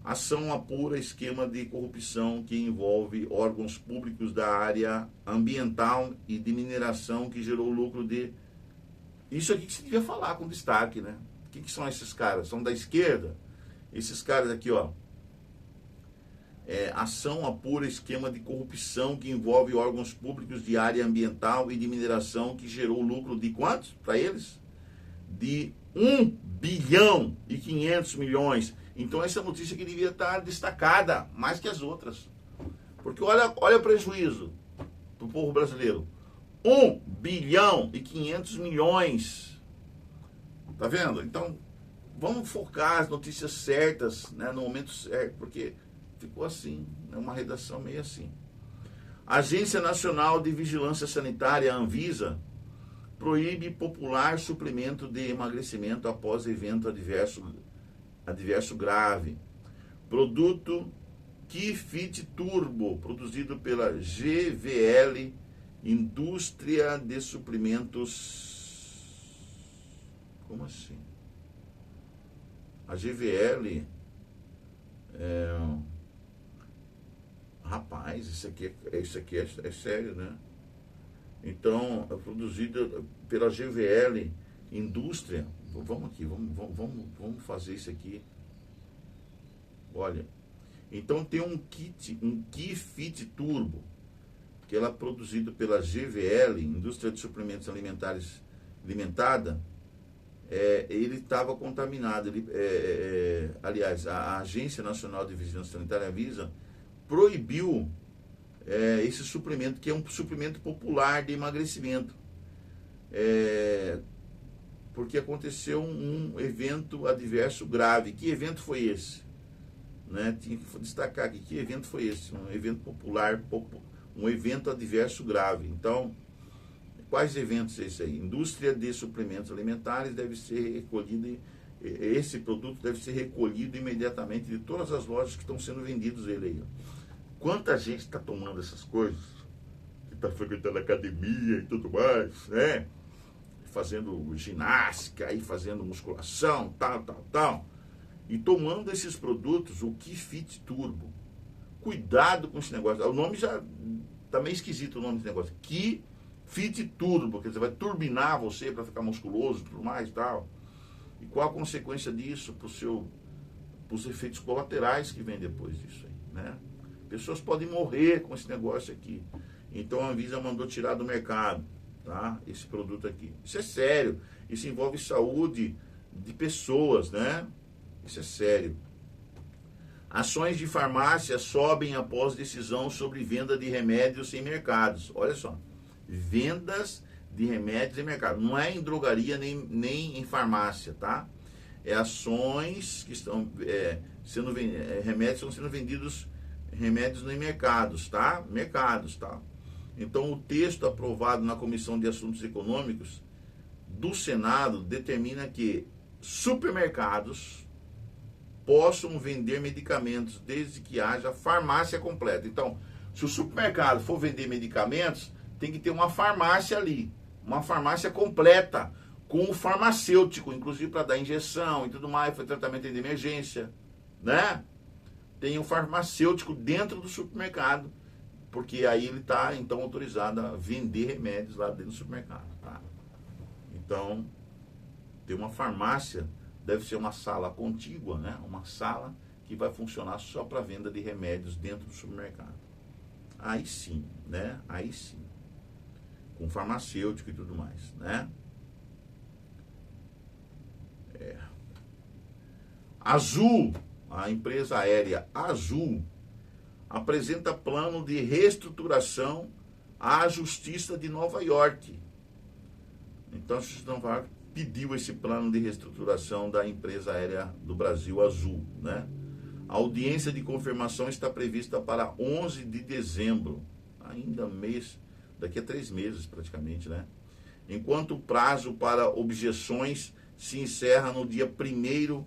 Ação apura esquema de corrupção que envolve órgãos públicos da área ambiental e de mineração que gerou lucro de... Isso aqui que se devia falar com destaque, né? O que são esses caras? São da esquerda? Esses caras aqui, ó. Ação apura esquema de corrupção que envolve órgãos públicos de área ambiental e de mineração que gerou lucro de quantos para eles? De 1 bilhão e 500 milhões. Então essa notícia que devia estar destacada mais que as outras. Porque olha o prejuízo do povo brasileiro. 1 bilhão e 500 milhões. Tá vendo? Então, vamos focar as notícias certas, né, no momento certo, porque ficou assim, é uma redação meio assim. Agência Nacional de Vigilância Sanitária, Anvisa, proíbe popular suplemento de emagrecimento após evento adverso grave. Produto Kifit Turbo, produzido pela GVL, Indústria de Suprimentos. Como assim? A GVL rapaz, isso aqui é sério, né? Então, é produzido pela GVL Indústria. Vamos aqui, vamos fazer isso aqui. Olha, então tem um Kifit Turbo, que ela é produzido pela GVL, Indústria de Suprimentos Alimentares Limitada. Ele estava contaminado. Aliás, a Agência Nacional de Vigilância Sanitária, Anvisa, proibiu esse suplemento, que é um suplemento popular de emagrecimento. Porque aconteceu um evento adverso grave. Que evento foi esse? Né? Tinha que destacar aqui, que evento foi esse? Um evento popular, um evento adverso grave. Então, quais eventos é esse aí? Indústria de suplementos alimentares deve ser recolhido, esse produto deve ser recolhido imediatamente de todas as lojas que estão sendo vendidos ele aí. Quanta gente está tomando essas coisas, que está frequentando academia e tudo mais, né? Fazendo ginástica, aí fazendo musculação, tal, e tomando esses produtos, o Kifit Turbo. Cuidado com esse negócio. O nome já está meio esquisito, o nome desse negócio. Kifit Turbo, porque você vai turbinar você para ficar musculoso e tudo mais e tal. E qual a consequência disso para os efeitos colaterais que vem depois disso aí, né? Pessoas podem morrer com esse negócio aqui. Então a Anvisa mandou tirar do mercado, tá? Esse produto aqui. Isso é sério. Isso envolve saúde de pessoas, né? Isso é sério. Ações de farmácia sobem após decisão sobre venda de remédios em mercados. Olha só, vendas de remédios em mercado. Não é em drogaria nem em farmácia, tá? É ações que estão remédios estão sendo vendidos, remédios em mercados, tá? Mercados, tá? Então, o texto aprovado na Comissão de Assuntos Econômicos do Senado determina que supermercados possam vender medicamentos desde que haja farmácia completa. Então, se o supermercado for vender medicamentos, tem que ter uma farmácia ali, uma farmácia completa, com o farmacêutico, inclusive para dar injeção e tudo mais, foi tratamento de emergência, né? Tem um farmacêutico dentro do supermercado, porque aí ele está, então, autorizado a vender remédios lá dentro do supermercado, tá? Então, ter uma farmácia deve ser uma sala contígua, né? Uma sala que vai funcionar só para venda de remédios dentro do supermercado. Aí sim, né? Aí sim. Com farmacêutico e tudo mais, né? Azul, a empresa aérea Azul, apresenta plano de reestruturação à Justiça de Nova York. Então, a Justiça de Nova York pediu esse plano de reestruturação da empresa aérea do Brasil, Azul, né? A audiência de confirmação está prevista para 11 de dezembro, ainda daqui a 3 meses praticamente, né? Enquanto o prazo para objeções se encerra no dia 1º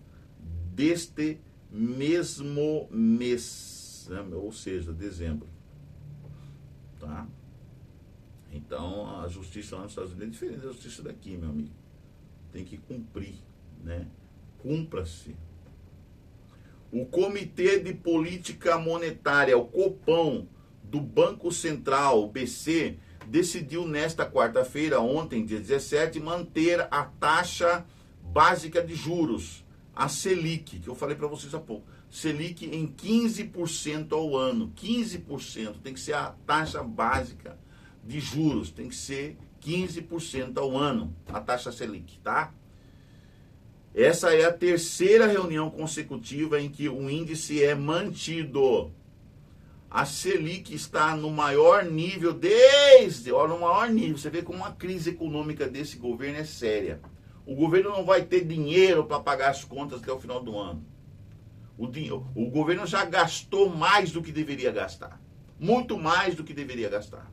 deste mesmo mês, né? Ou seja, dezembro, tá? Então, a justiça lá nos Estados Unidos é diferente da justiça daqui, meu amigo. Tem que cumprir, né? Cumpra-se. O Comitê de Política Monetária, o Copom, do Banco Central, o BC, decidiu nesta quarta-feira, ontem, dia 17, manter a taxa básica de juros, a Selic, que eu falei para vocês há pouco. Selic em 15% ao ano. 15% tem que ser a taxa básica de juros, tem que ser 15% ao ano, a taxa Selic, tá? Essa é a terceira reunião consecutiva em que o índice é mantido. A Selic está no maior nível no maior nível. Você vê como uma crise econômica desse governo é séria. O governo não vai ter dinheiro para pagar as contas até o final do ano. O governo já gastou mais do que deveria gastar. Muito mais do que deveria gastar.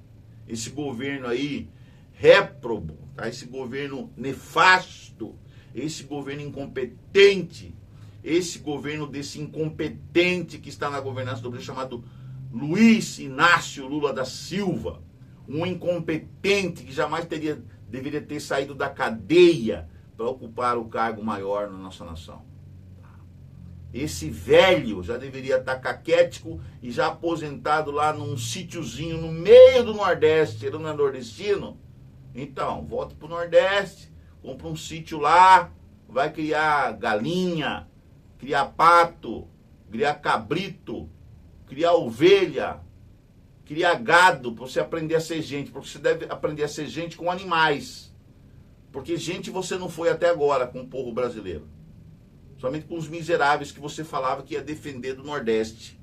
Esse governo aí, réprobo, tá? Esse governo nefasto, esse governo incompetente, esse governo desse incompetente que está na governança do Brasil, chamado Luiz Inácio Lula da Silva, um incompetente que jamais deveria ter saído da cadeia para ocupar o cargo maior na nossa nação. Esse velho já deveria estar caquético e já aposentado lá num sítiozinho no meio do Nordeste. Ele não é nordestino? Então, volta para o Nordeste, compra um sítio lá, vai criar galinha, criar pato, criar cabrito, criar ovelha, criar gado, para você aprender a ser gente. Porque você deve aprender a ser gente com animais. Porque gente você não foi até agora com o povo brasileiro. Somente com os miseráveis que você falava que ia defender do Nordeste,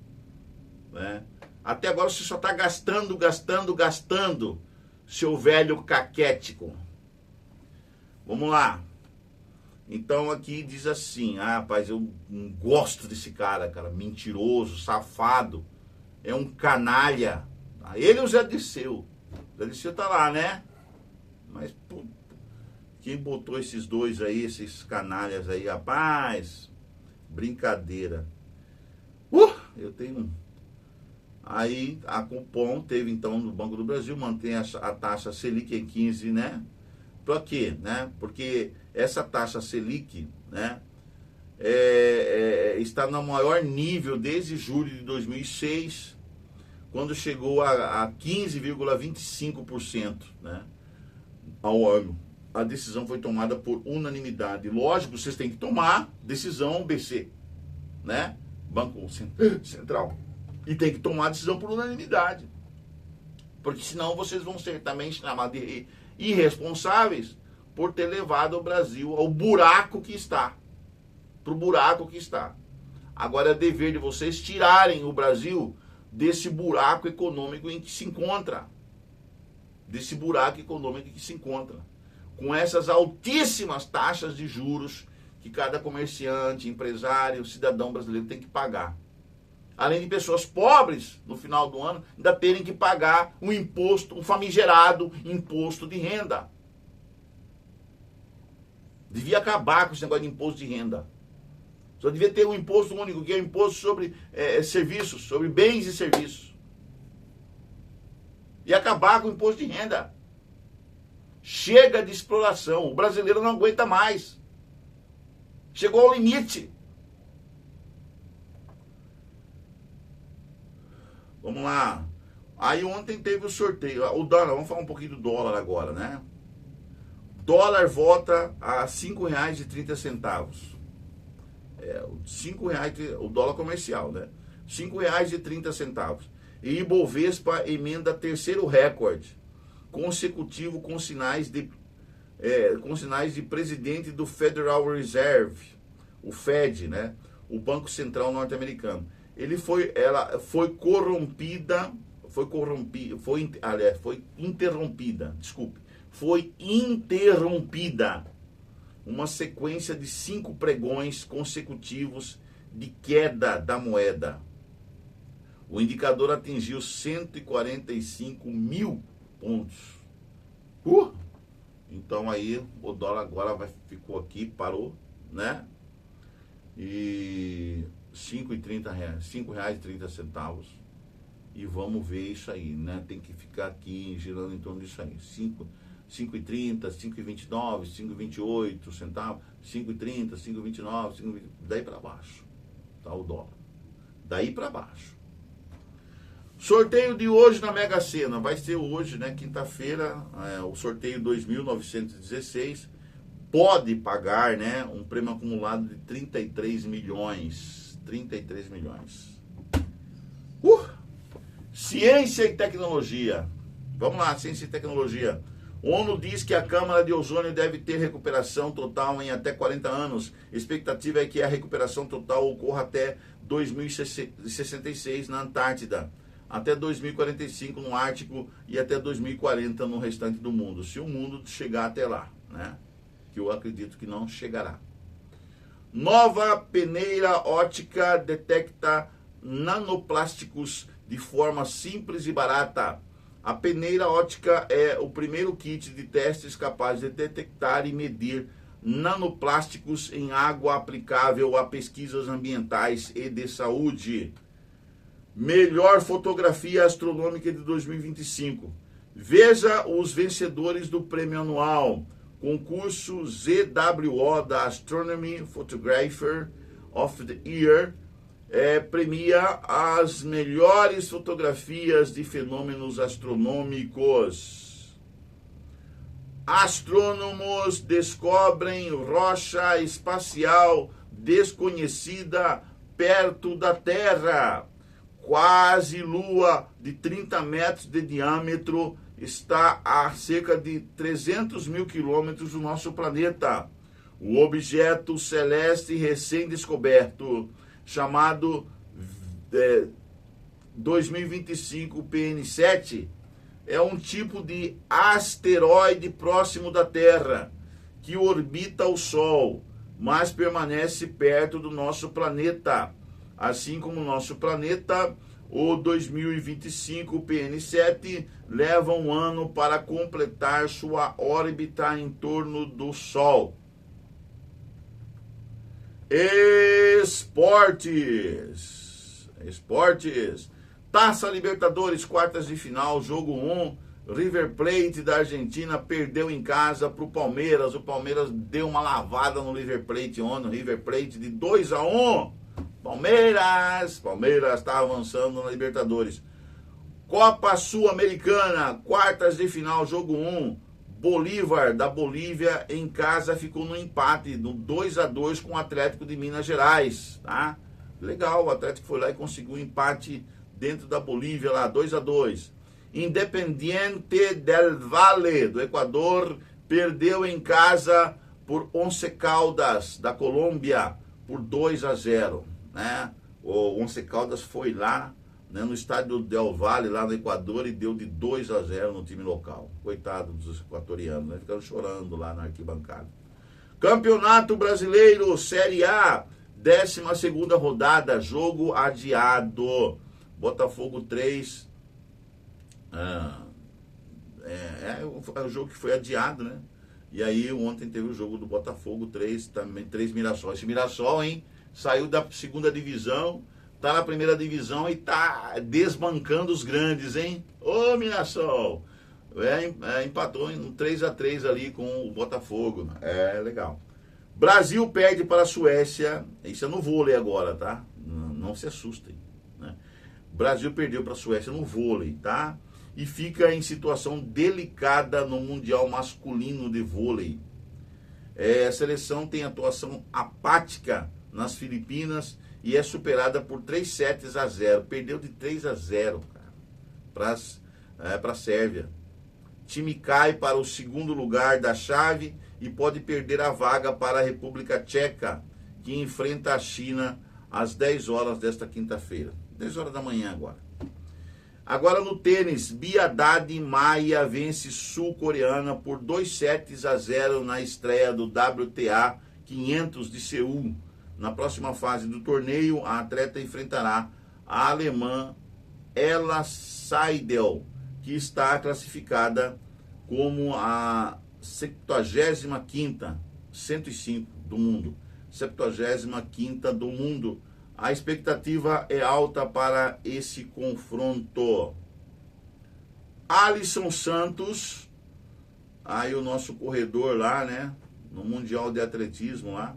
né? Até agora você só está gastando, seu velho caquético. Vamos lá. Então aqui diz assim, rapaz, eu não gosto desse cara, mentiroso, safado, é um canalha. Ele e o Zé Dirceu. O Zé Dirceu tá lá, né? Mas, puta, quem botou esses dois aí, esses canalhas aí, rapaz, brincadeira. Eu tenho... Aí a Copom teve então no Banco do Brasil, mantém a taxa Selic em 15, né? Para quê, né? Porque essa taxa Selic, né, está no maior nível desde julho de 2006, quando chegou a 15,25%, né, ao ano. A decisão foi tomada por unanimidade. Lógico, vocês têm que tomar decisão BC, né? Banco Central. E tem que tomar decisão por unanimidade. Porque senão vocês vão ser também chamados de irresponsáveis por ter levado o Brasil ao buraco que está. Para o buraco que está. Agora é dever de vocês tirarem o Brasil desse buraco econômico em que se encontra. Desse buraco econômico em que se encontra. Com essas altíssimas taxas de juros que cada comerciante, empresário, cidadão brasileiro tem que pagar. Além de pessoas pobres, no final do ano, ainda terem que pagar um imposto, um famigerado imposto de renda. Devia acabar com esse negócio de imposto de renda. Só devia ter um imposto único, que é o imposto sobre serviços, sobre bens e serviços. E acabar com o imposto de renda. Chega de exploração. O brasileiro não aguenta mais. Chegou ao limite. Vamos lá. Aí ontem teve o sorteio. O dólar, vamos falar um pouquinho do dólar agora, né? Dólar volta a R$ 5,30. R$ o dólar comercial, né? R$ 5,30. E Ibovespa emenda terceiro recorde consecutivo com sinais de presidente do Federal Reserve, o Fed, né? O Banco Central norte-americano. Ela foi interrompida uma sequência de 5 pregões consecutivos de queda da moeda. O indicador atingiu 145 mil pontos. Então aí o dólar agora ficou aqui, parou, né? E R$ 5,30, R$ 5,30. E vamos ver isso aí, né? Tem que ficar aqui girando em torno disso aí. 5,30, 5,29, 5,28 centavos, 5,30, 5,29, 5,20, daí para baixo. Tá o dólar. Daí para baixo. Sorteio de hoje na Mega Sena. Vai ser hoje, né? Quinta-feira, o sorteio 2.916. Pode pagar, né? Um prêmio acumulado de 33 milhões. 33 milhões. Ciência e tecnologia. Vamos lá, ciência e tecnologia. ONU diz que a câmara de ozônio deve ter recuperação total em até 40 anos. A expectativa é que a recuperação total ocorra até 2066 na Antártida, até 2045 no Ártico e até 2040 no restante do mundo. Se o mundo chegar até lá, né? Que eu acredito que não chegará. Nova peneira ótica detecta nanoplásticos de forma simples e barata. A peneira ótica é o primeiro kit de testes capaz de detectar e medir nanoplásticos em água aplicável a pesquisas ambientais e de saúde. Melhor fotografia astronômica de 2025. Veja os vencedores do prêmio anual. Concurso ZWO da Astronomy Photographer of the Year. Premia as melhores fotografias de fenômenos astronômicos. Astrônomos descobrem rocha espacial desconhecida perto da Terra. Quase lua de 30 metros de diâmetro está a cerca de 300 mil quilômetros do nosso planeta. O objeto celeste recém-descoberto, chamado 2025 PN7, é um tipo de asteroide próximo da Terra, que orbita o Sol, mas permanece perto do nosso planeta. Assim como o nosso planeta, o 2025 PN7 leva um ano para completar sua órbita em torno do Sol. Esportes. Taça Libertadores, quartas de final, jogo 1. River Plate da Argentina perdeu em casa para o Palmeiras. O Palmeiras deu uma lavada no River Plate ontem. River Plate de 2-1. Palmeiras está avançando na Libertadores. Copa Sul-Americana, quartas de final, jogo 1. Bolívar, da Bolívia, em casa ficou no empate, no 2-2 com o Atlético de Minas Gerais, tá? Legal, o Atlético foi lá e conseguiu um empate dentro da Bolívia lá, 2-2. Independiente del Valle, do Equador, perdeu em casa por Once Caldas, da Colômbia, por 2-0. né? O Once Caldas foi lá, né, no estádio Del Valle, lá no Equador, e deu de 2-0 no time local. Coitado dos equatorianos, né? Ficaram chorando lá na arquibancada. Campeonato Brasileiro, Série A, 12ª rodada, jogo adiado. Botafogo 3. É o jogo que foi adiado, né? E aí ontem teve o jogo do Botafogo 3, também 3 Mirassol. Esse Mirassol, hein, saiu da 2ª divisão, tá na 1ª divisão e tá desbancando os grandes, hein? Ô Mirassol! Empatou em 3-3 ali com o Botafogo. É legal. Brasil perde para a Suécia. Isso é no vôlei agora, tá? Não se assustem, né? Brasil perdeu para a Suécia no vôlei, tá? E fica em situação delicada no Mundial Masculino de Vôlei. A seleção tem atuação apática nas Filipinas e é superada por 3-0. Perdeu de 3-0, cara, para a Sérvia. Time cai para o 2º lugar da chave e pode perder a vaga para a República Tcheca, que enfrenta a China às 10 horas desta quinta-feira. 10 horas da manhã agora. Agora no tênis, Bia Haddad Maia vence sul-coreana por 2-0 na estreia do WTA 500 de Seul. Na próxima fase do torneio, a atleta enfrentará a alemã Ella Seidel, que está classificada como a 75ª, 105 do mundo. 75ª do mundo. A expectativa é alta para esse confronto. Alisson Santos, aí o nosso corredor lá, né, no Mundial de Atletismo lá.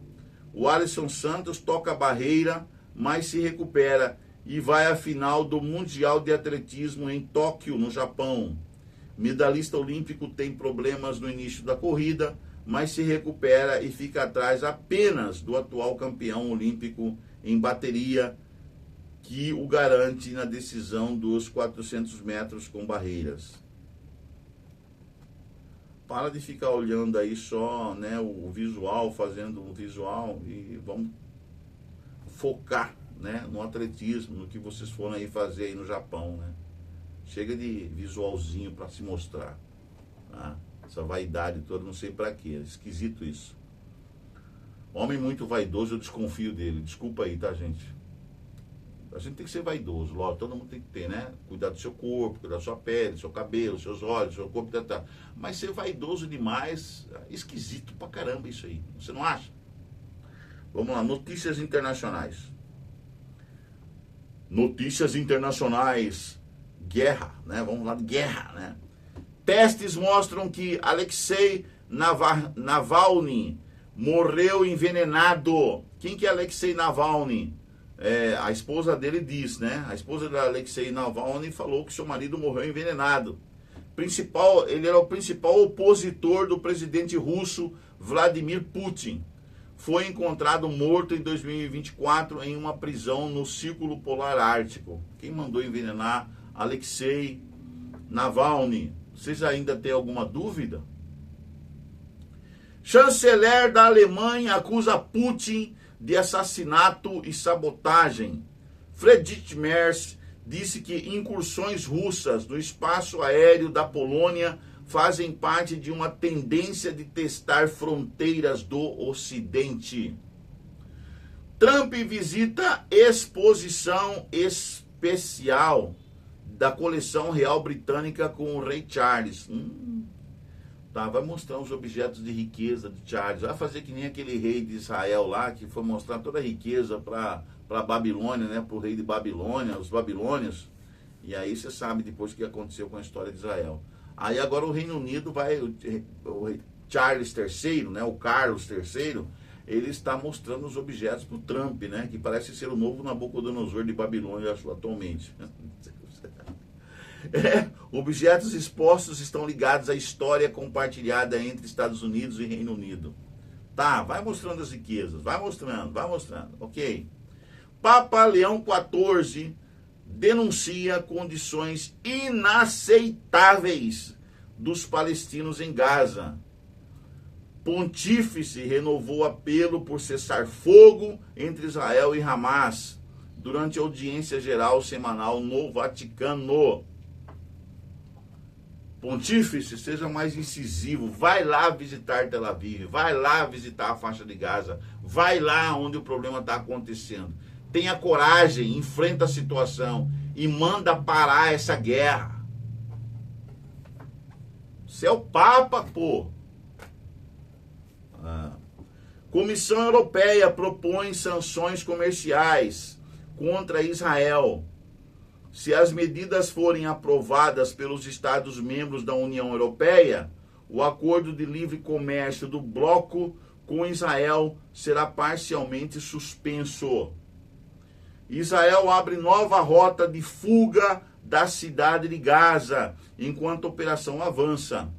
O Alisson Santos toca a barreira, mas se recupera e vai à final do Mundial de Atletismo em Tóquio, no Japão. Medalhista olímpico tem problemas no início da corrida, mas se recupera e fica atrás apenas do atual campeão olímpico em bateria, que o garante na decisão dos 400 metros com barreiras. Para de ficar olhando aí só, né, o visual, fazendo o visual, e vamos focar, né, no atletismo, no que vocês foram aí fazer aí no Japão, né? Chega de visualzinho para se mostrar, tá? Essa vaidade toda, não sei para quê, é esquisito isso. Homem muito vaidoso, eu desconfio dele. Desculpa aí, tá, gente? A gente tem que ser vaidoso, lógico, todo mundo tem que ter, né? Cuidar do seu corpo, cuidar da sua pele, do seu cabelo, dos seus olhos, do seu corpo, tá. Mas ser vaidoso demais, esquisito pra caramba isso aí. Você não acha? Vamos lá, notícias internacionais. Notícias internacionais. Guerra, né? Vamos lá de guerra, né? Testes mostram que Alexei Navalny morreu envenenado. Quem que é Alexei Navalny? A esposa dele diz, né? A esposa de Alexei Navalny falou que seu marido morreu envenenado. Ele era o principal opositor do presidente russo Vladimir Putin. Foi encontrado morto em 2024 em uma prisão no Círculo Polar Ártico. Quem mandou envenenar Alexei Navalny? Vocês ainda têm alguma dúvida? Chanceler da Alemanha acusa Putin de assassinato e sabotagem. Friedrich Merz disse que incursões russas no espaço aéreo da Polônia fazem parte de uma tendência de testar fronteiras do Ocidente. Trump visita exposição especial da coleção real britânica com o rei Charles. Vai mostrar os objetos de riqueza de Charles. Vai fazer que nem aquele rei de Israel lá, que foi mostrar toda a riqueza para a Babilônia, né? Para o rei de Babilônia, os babilônios. E aí você sabe depois o que aconteceu com a história de Israel. Aí agora o Reino Unido vai, o rei Charles III, né? O Carlos III, ele está mostrando os objetos para o Trump, né? Que parece ser o novo Nabucodonosor de Babilônia atualmente. Objetos expostos estão ligados à história compartilhada entre Estados Unidos e Reino Unido. Tá, vai mostrando as riquezas, vai mostrando, ok. Papa Leão XIV denuncia condições inaceitáveis dos palestinos em Gaza. Pontífice renovou apelo por cessar fogo entre Israel e Hamas durante a audiência geral semanal no Vaticano. Pontífice, seja mais incisivo, vai lá visitar Tel Aviv, vai lá visitar a faixa de Gaza, vai lá onde o problema está acontecendo. Tenha coragem, enfrenta a situação e manda parar essa guerra. Você é o Papa, pô. Comissão Europeia propõe sanções comerciais contra Israel. Se as medidas forem aprovadas pelos Estados-membros da União Europeia, o acordo de livre comércio do bloco com Israel será parcialmente suspenso. Israel abre nova rota de fuga da cidade de Gaza, enquanto a operação avança.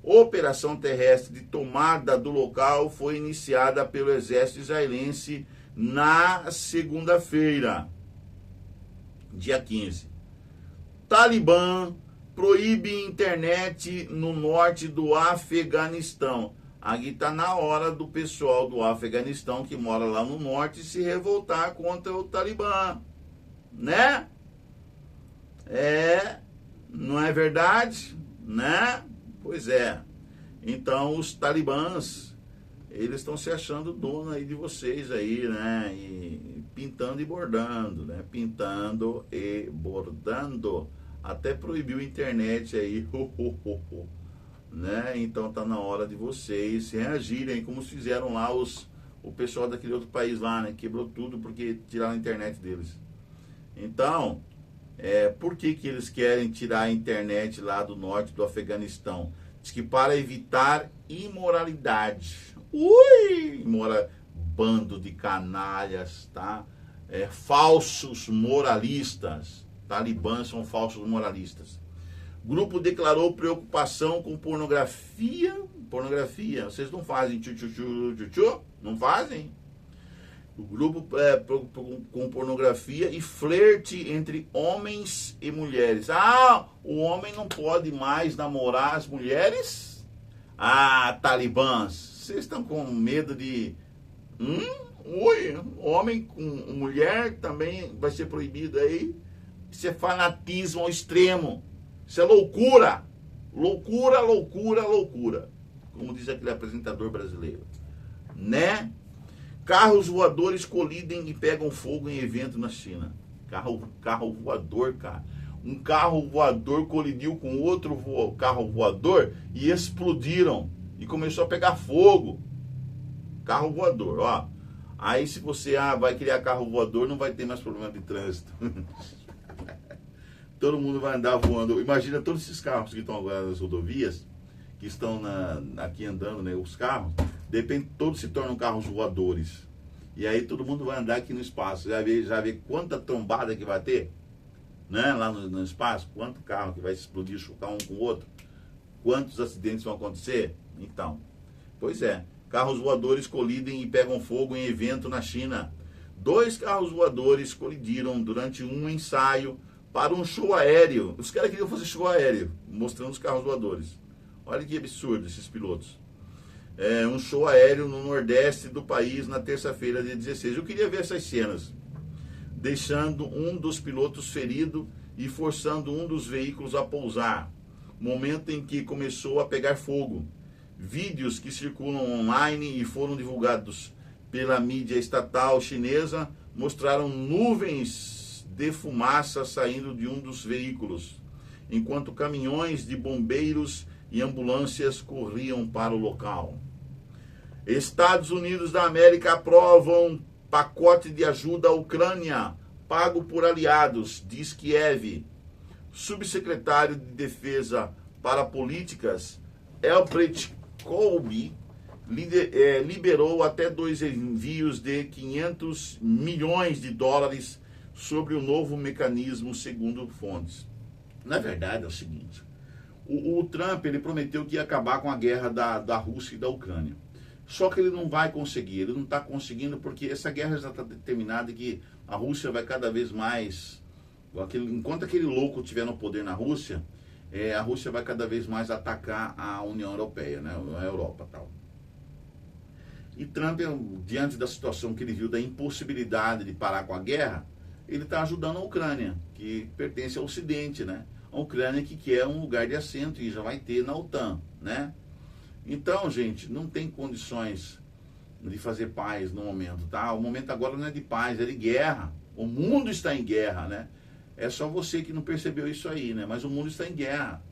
A operação terrestre de tomada do local foi iniciada pelo exército israelense na segunda-feira, dia 15. Talibã proíbe internet no norte do Afeganistão. Aqui está na hora do pessoal do Afeganistão que mora lá no norte se revoltar contra o Talibã, né? Não é verdade, né? Pois é. Então os talibãs, eles estão se achando dono aí de vocês aí, né? E pintando e bordando, né? Pintando e bordando. Até proibiu a internet aí. Né? Então tá na hora de vocês reagirem, como fizeram lá o pessoal daquele outro país lá, né? Quebrou tudo porque tiraram a internet deles. Então, por que eles querem tirar a internet lá do norte do Afeganistão? Diz que para evitar imoralidade. Bando de canalhas, tá? Falsos moralistas. Talibãs são falsos moralistas. Grupo declarou preocupação com pornografia. Pornografia, vocês não fazem tchu-tchu-tchu-tchu? Não fazem? O grupo com pornografia e flerte entre homens e mulheres. O homem não pode mais namorar as mulheres? Talibãs, vocês estão com medo de... Homem com mulher também vai ser proibido aí? Isso é fanatismo ao extremo. Isso é loucura. Loucura, loucura, loucura. Como diz aquele apresentador brasileiro. Né? Carros voadores colidem e pegam fogo em evento na China. Carro voador, cara. Um carro voador colidiu com outro carro voador e explodiram. E começou a pegar fogo. Carro voador, ó. Aí se você vai criar carro voador, não vai ter mais problema de trânsito. Todo mundo vai andar voando. Imagina todos esses carros que estão agora nas rodovias, que estão aqui andando, né, os carros, de repente todos se tornam carros voadores. E aí todo mundo vai andar aqui no espaço. Já vê quanta trombada que vai ter, né, lá no espaço, quanto carro que vai explodir, chocar um com o outro, quantos acidentes vão acontecer. Então, pois é, carros voadores colidem e pegam fogo em evento na China. 2 carros voadores colidiram durante um ensaio para um show aéreo. Os caras queriam fazer show aéreo, mostrando os carros voadores. Olha que absurdo esses pilotos. Um show aéreo no nordeste do país na terça-feira, dia 16. Eu queria ver essas cenas. Deixando um dos pilotos ferido e forçando um dos veículos a pousar. Momento em que começou a pegar fogo. Vídeos que circulam online e foram divulgados pela mídia estatal chinesa mostraram nuvens de fumaça saindo de um dos veículos, enquanto caminhões de bombeiros e ambulâncias corriam para o local. Estados Unidos da América aprovam pacote de ajuda à Ucrânia, pago por aliados, diz Kiev. Subsecretário de Defesa para Políticas, Elbrecht Colby, liberou até 2 envios de 500 milhões de dólares sobre o novo mecanismo, segundo fontes. Na verdade, é o seguinte, o Trump, ele prometeu que ia acabar com a guerra da Rússia e da Ucrânia. Só que ele não vai conseguir, ele não está conseguindo, porque essa guerra já está determinada que a Rússia vai cada vez mais... Enquanto aquele louco estiver no poder na Rússia, a Rússia vai cada vez mais atacar a União Europeia, né, a Europa e tal. E Trump, diante da situação que ele viu da impossibilidade de parar com a guerra, ele está ajudando a Ucrânia, que pertence ao Ocidente, né? A Ucrânia que quer um lugar de assento e já vai ter na OTAN, né? Então, gente, não tem condições de fazer paz no momento, tá? O momento agora não é de paz, é de guerra. O mundo está em guerra, né? É só você que não percebeu isso aí, né? Mas o mundo está em guerra.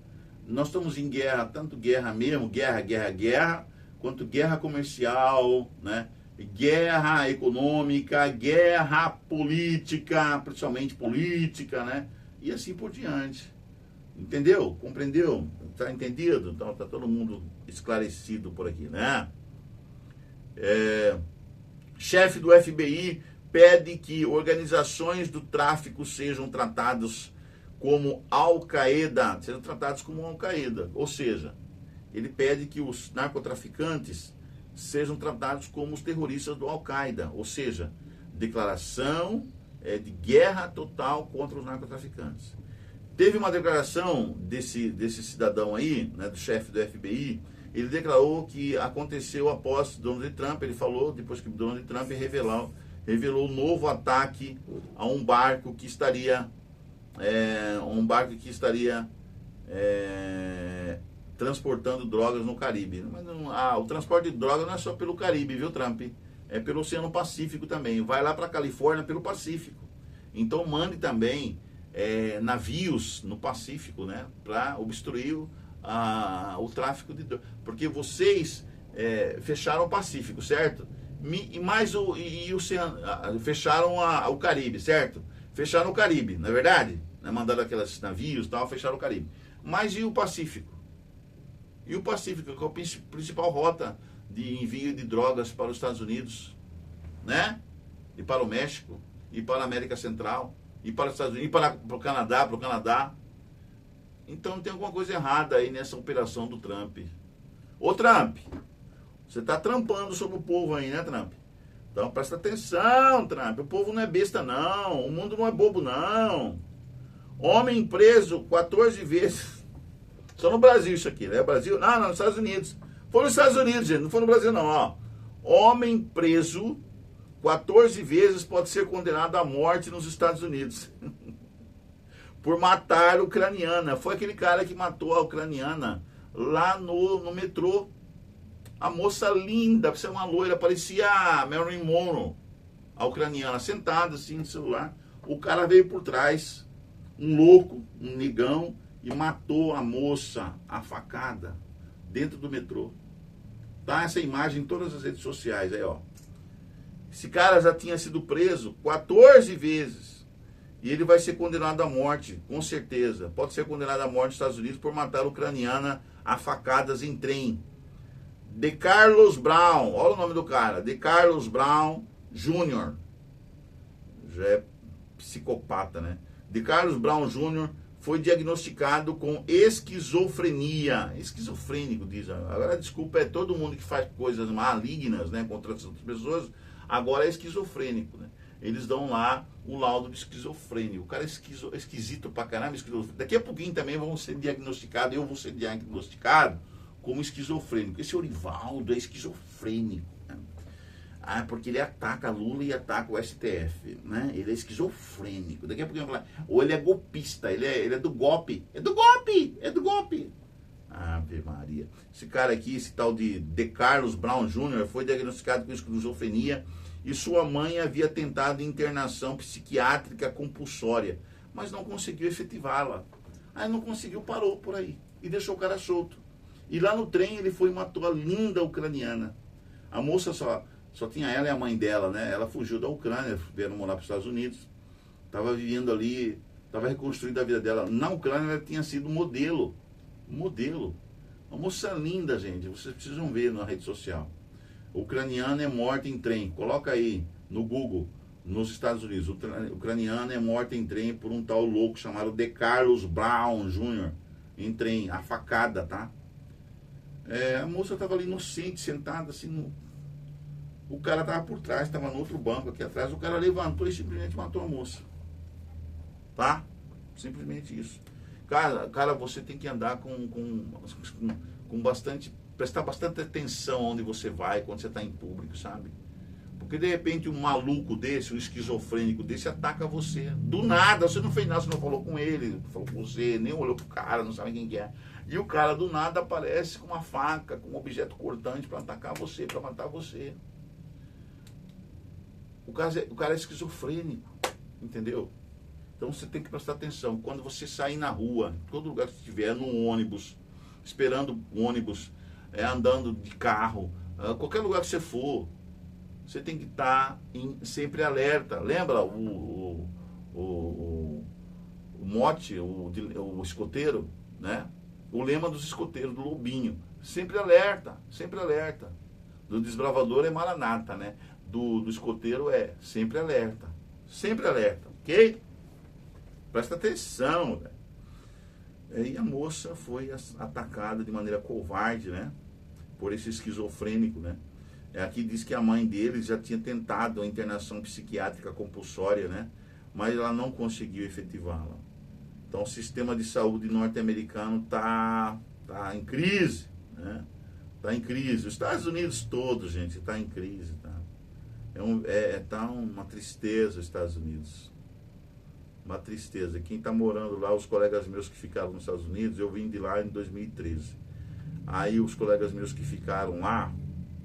Nós estamos em guerra, tanto guerra mesmo, guerra, quanto guerra comercial, né? Guerra econômica, guerra política, principalmente política, né? E assim por diante. Entendeu? Compreendeu? Tá entendido? Então tá todo mundo esclarecido por aqui, né? Chefe do FBI pede que organizações do tráfico sejam tratados como Al-Qaeda, ou seja, ele pede que os narcotraficantes sejam tratados como os terroristas do Al-Qaeda, ou seja, declaração de guerra total contra os narcotraficantes. Teve uma declaração desse cidadão aí, né, do chefe do FBI. Ele declarou que aconteceu após Donald Trump. Ele falou depois que Donald Trump revelou um novo ataque a um barco que estaria transportando drogas no Caribe. Mas o transporte de drogas não é só pelo Caribe, viu, Trump? É pelo Oceano Pacífico também. Vai lá para a Califórnia pelo Pacífico. Então mande também navios no Pacífico, né, para obstruir o tráfico de drogas. Porque vocês fecharam o Pacífico, certo? Fecharam o Caribe, certo? Fecharam o Caribe, não é verdade? Mandaram aqueles navios e tal, fecharam o Caribe. Mas e o Pacífico? E o Pacífico, que é a principal rota de envio de drogas para os Estados Unidos, né? E para o México, e para a América Central, e para os Estados Unidos, e para o Canadá. Então tem alguma coisa errada aí nessa operação do Trump. Ô Trump, você está trampando sobre o povo aí, né, Trump? Então presta atenção, Trump. O povo não é besta, não. O mundo não é bobo, não. Homem preso 14 vezes. Só no Brasil isso aqui, né? Brasil? Não, nos Estados Unidos. Foi nos Estados Unidos, gente. Não foi no Brasil, não. Ó. Homem preso 14 vezes pode ser condenado à morte nos Estados Unidos. Por matar a ucraniana. Foi aquele cara que matou a ucraniana lá no metrô. A moça linda, parecia uma loira, parecia a Marilyn Monroe. A ucraniana sentada assim no celular. O cara veio por trás, um louco, um negão, e matou a moça, a facada, dentro do metrô. Tá essa imagem em todas as redes sociais aí, ó. Esse cara já tinha sido preso 14 vezes. E ele vai ser condenado à morte, com certeza. Pode ser condenado à morte nos Estados Unidos por matar a ucraniana a facadas em trem. DeCarlos Brown, olha o nome do cara, DeCarlos Brown Jr. Já é psicopata, né? DeCarlos Brown Jr. foi diagnosticado com esquizofrenia. Esquizofrênico, diz. Agora a desculpa é todo mundo que faz coisas malignas, né, contra as outras pessoas, agora é esquizofrênico, né? Eles dão lá o laudo de esquizofrênico. O cara é esquisito pra caramba, Daqui a pouquinho também vão ser diagnosticados, eu vou ser diagnosticado como esquizofrênico. Esse Orivaldo é esquizofrênico, né? Porque ele ataca Lula e ataca o STF, né? Ele é esquizofrênico. Daqui a pouquinho eu vou falar, ou ele é golpista, ele é do golpe. É do golpe. Ave Maria. Esse cara aqui, esse tal de DeCarlos Brown Jr. foi diagnosticado com esquizofrenia e sua mãe havia tentado internação psiquiátrica compulsória, mas não conseguiu efetivá-la. Aí não conseguiu, parou por aí e deixou o cara solto. E lá no trem ele foi e matou a linda ucraniana. A moça só tinha ela e a mãe dela, né? Ela fugiu da Ucrânia, vieram morar para os Estados Unidos. Estava vivendo ali, estava reconstruindo a vida dela. Na Ucrânia ela tinha sido modelo. Uma moça linda, gente. Vocês precisam ver na rede social. Ucraniana é morta em trem. Coloca aí no Google, nos Estados Unidos. Ucraniana é morta em trem por um tal louco chamado DeCarlos Brown Jr. Em trem, a facada, tá? A moça estava ali inocente, sentada assim. O cara estava por trás, estava no outro banco aqui atrás. O cara levantou e simplesmente matou a moça. Tá? Simplesmente isso. Cara, você tem que andar com bastante prestar bastante atenção onde você vai, quando você está em público, sabe? Porque de repente um maluco desse, um esquizofrênico desse, ataca você. Do nada, você não fez nada, você não falou com ele, não falou com você, nem olhou pro cara, não sabe quem que é. E o cara do nada aparece com uma faca, com um objeto cortante para atacar você, para matar você. O cara é esquizofrênico, entendeu? Então você tem que prestar atenção. Quando você sair na rua, em todo lugar que você estiver, no ônibus, esperando o ônibus, andando de carro, qualquer lugar que você for, você tem que estar sempre alerta. Lembra o mote, o escoteiro, né? O lema dos escoteiros, do Lobinho. Sempre alerta, sempre alerta. Do desbravador é Maranata, né? Do escoteiro é sempre alerta, ok? Presta atenção, velho. E a moça foi atacada de maneira covarde, né? Por esse esquizofrênico, né? Aqui diz que a mãe dele já tinha tentado a internação psiquiátrica compulsória, né? Mas ela não conseguiu efetivá-la. Então o sistema de saúde norte-americano tá em crise, né? Tá em crise. Os Estados Unidos todos, gente, tá em crise, tá? Tá uma tristeza os Estados Unidos. Uma tristeza. Quem está morando lá, os colegas meus que ficaram nos Estados Unidos, eu vim de lá em 2013. Aí os colegas meus que ficaram lá,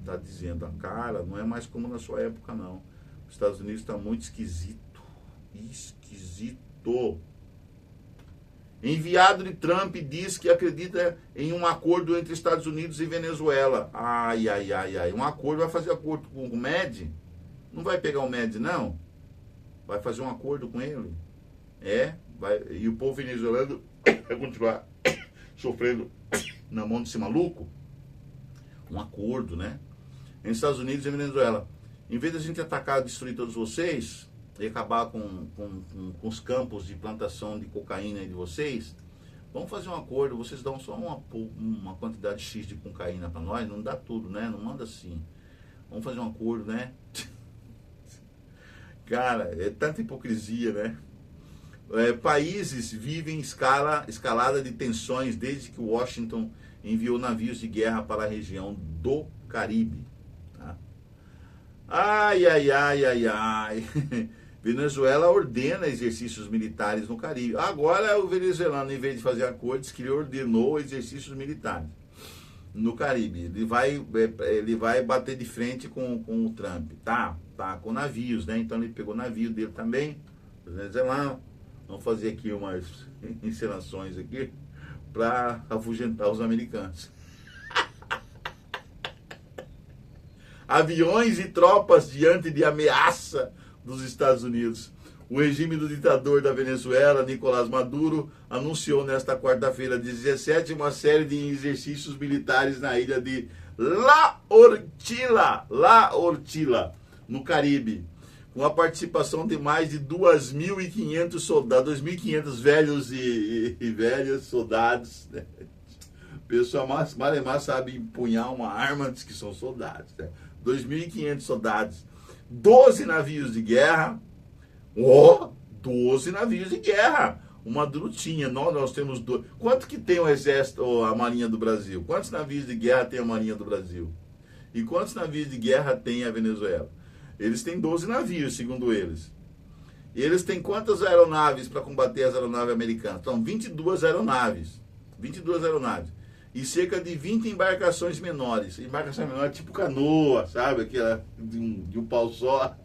tá dizendo, cara, não é mais como na sua época, não. Os Estados Unidos está muito esquisito. Esquisito. Enviado de Trump diz que acredita em um acordo entre Estados Unidos e Venezuela. Ai. Um acordo, vai fazer acordo com o MED? Não vai pegar o MED, não? Vai fazer um acordo com ele? E o povo venezuelano vai continuar sofrendo na mão desse maluco? Um acordo, né? Entre Estados Unidos e Venezuela. Em vez de a gente atacar, destruir todos vocês e acabar com os campos de plantação de cocaína de vocês, vamos fazer um acordo. Vocês dão só uma quantidade X de cocaína para nós, não dá tudo, né? Não manda assim. Vamos fazer um acordo, né? Cara, é tanta hipocrisia, né? Países vivem escalada de tensões desde que Washington enviou navios de guerra para a região do Caribe. Tá? Ai. Venezuela ordena exercícios militares no Caribe. Agora o venezuelano, em vez de fazer acordos, que ele ordenou exercícios militares no Caribe. Ele vai bater de frente com o Trump. Tá com navios, né? Então ele pegou o navio dele também, venezuelano. Vamos fazer aqui umas encenações aqui para afugentar os americanos. Aviões e tropas diante de ameaça dos Estados Unidos. O regime do ditador da Venezuela, Nicolás Maduro, anunciou nesta quarta-feira, 17, uma série de exercícios militares na ilha de La Ortila, no Caribe, com a participação de mais de 2.500 soldados, 2.500 velhos e velhas soldados, né? Pessoa malemar sabe empunhar uma arma, diz que são soldados, né? 2.500 soldados, 12 navios de guerra, 12 navios de guerra, uma drutinha. Nós temos 2. Quanto que tem o exército, a Marinha do Brasil? Quantos navios de guerra tem a Marinha do Brasil? E quantos navios de guerra tem a Venezuela? Eles têm 12 navios, segundo eles. E eles têm quantas aeronaves para combater as aeronaves americanas? Então, 22 aeronaves. 22 aeronaves. E cerca de 20 embarcações menores. Embarcação menor tipo canoa, sabe? Aquela de um pau só.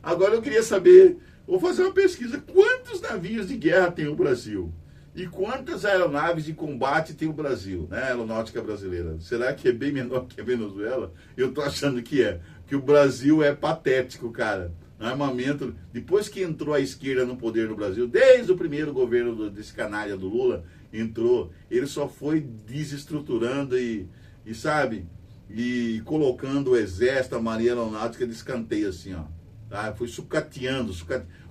Agora eu queria saber, vou fazer uma pesquisa, quantos navios de guerra tem o Brasil? E quantas aeronaves de combate tem o Brasil, né? A aeronáutica brasileira. Será que é bem menor que a Venezuela? Eu tô achando que é. Que o Brasil é patético, cara. Armamento, depois que entrou a esquerda no poder no Brasil, desde o primeiro governo desse canalha do Lula, entrou, ele só foi desestruturando e sabe, e colocando o exército, a marinha aeronáutica de escanteio assim, ó. Tá? Foi sucateando.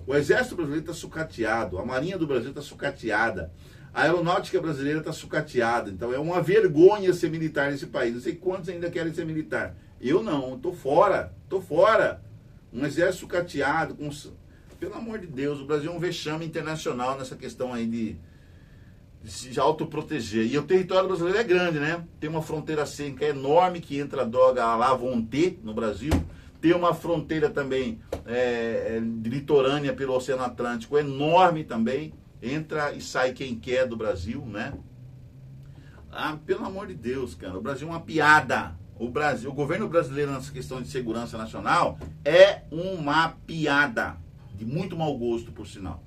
O exército brasileiro está sucateado, a marinha do Brasil está sucateada, a aeronáutica brasileira está sucateada. Então é uma vergonha ser militar nesse país. Não sei quantos ainda querem ser militar. Eu não, tô fora. Um exército sucateado, pelo amor de Deus, o Brasil é um vexame internacional nessa questão aí de se autoproteger. E o território brasileiro é grande, né? Tem uma fronteira seca enorme que entra droga a lá Vonté, no Brasil. Tem uma fronteira também litorânea pelo Oceano Atlântico enorme também. Entra e sai quem quer do Brasil, né? Ah, pelo amor de Deus, cara. O Brasil é uma piada. O governo brasileiro nessa questão de segurança nacional é uma piada. De muito mau gosto, por sinal.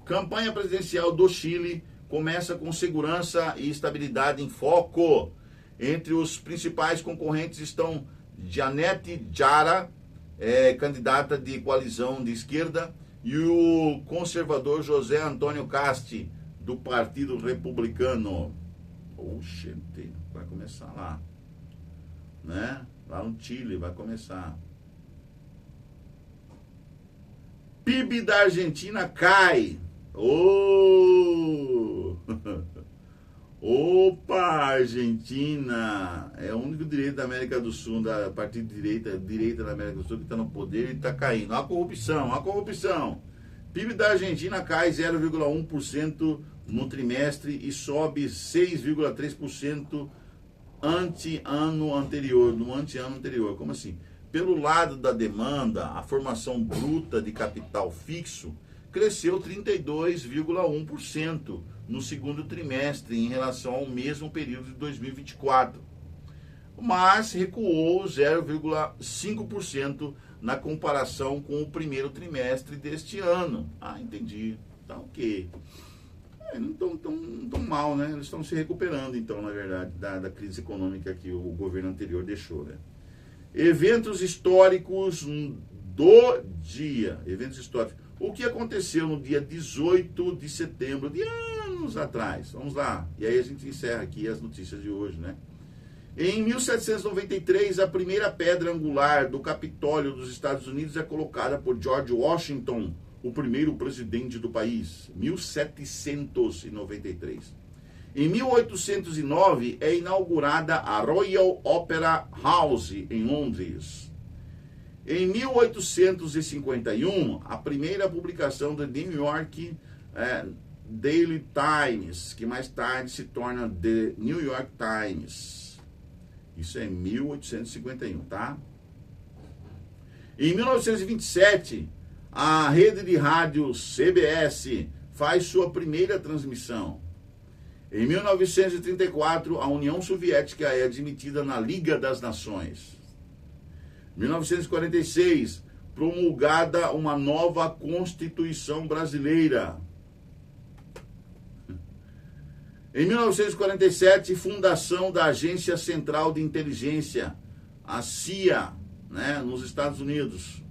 Campanha presidencial do Chile começa com segurança e estabilidade em foco. Entre os principais concorrentes estão Janete Jara, candidata de coalizão de esquerda, e o conservador José Antônio Casti, do Partido Republicano. Oxe, vai começar lá. Né? Lá no Chile vai começar. PIB da Argentina cai. Oh! Opa, Argentina! É o único direito da América do Sul, da partido direita da América do Sul que está no poder e está caindo. A corrupção. PIB da Argentina cai 0,1% no trimestre e sobe 6,3% no ante-ano anterior. Como assim? Pelo lado da demanda, a formação bruta de capital fixo cresceu 32,1% no segundo trimestre em relação ao mesmo período de 2024, mas recuou 0,5% na comparação com o primeiro trimestre deste ano. Ah, entendi. Tá ok. Não estão tão mal, né? Eles estão se recuperando, então, na verdade, da crise econômica que o governo anterior deixou, né? Eventos históricos do dia. Eventos históricos. O que aconteceu no dia 18 de setembro, de anos atrás? Vamos lá. E aí a gente encerra aqui as notícias de hoje, né? Em 1793, a primeira pedra angular do Capitólio dos Estados Unidos é colocada por George Washington, o primeiro presidente do país. 1793. Em 1809, é inaugurada a Royal Opera House, em Londres. Em 1851, a primeira publicação do New York Daily Times, que mais tarde se torna The New York Times. Isso é 1851, tá? Em 1927, a rede de rádio CBS faz sua primeira transmissão. Em 1934, a União Soviética é admitida na Liga das Nações. 1946, promulgada uma nova Constituição Brasileira. Em 1947, fundação da Agência Central de Inteligência, a CIA, né, nos Estados Unidos.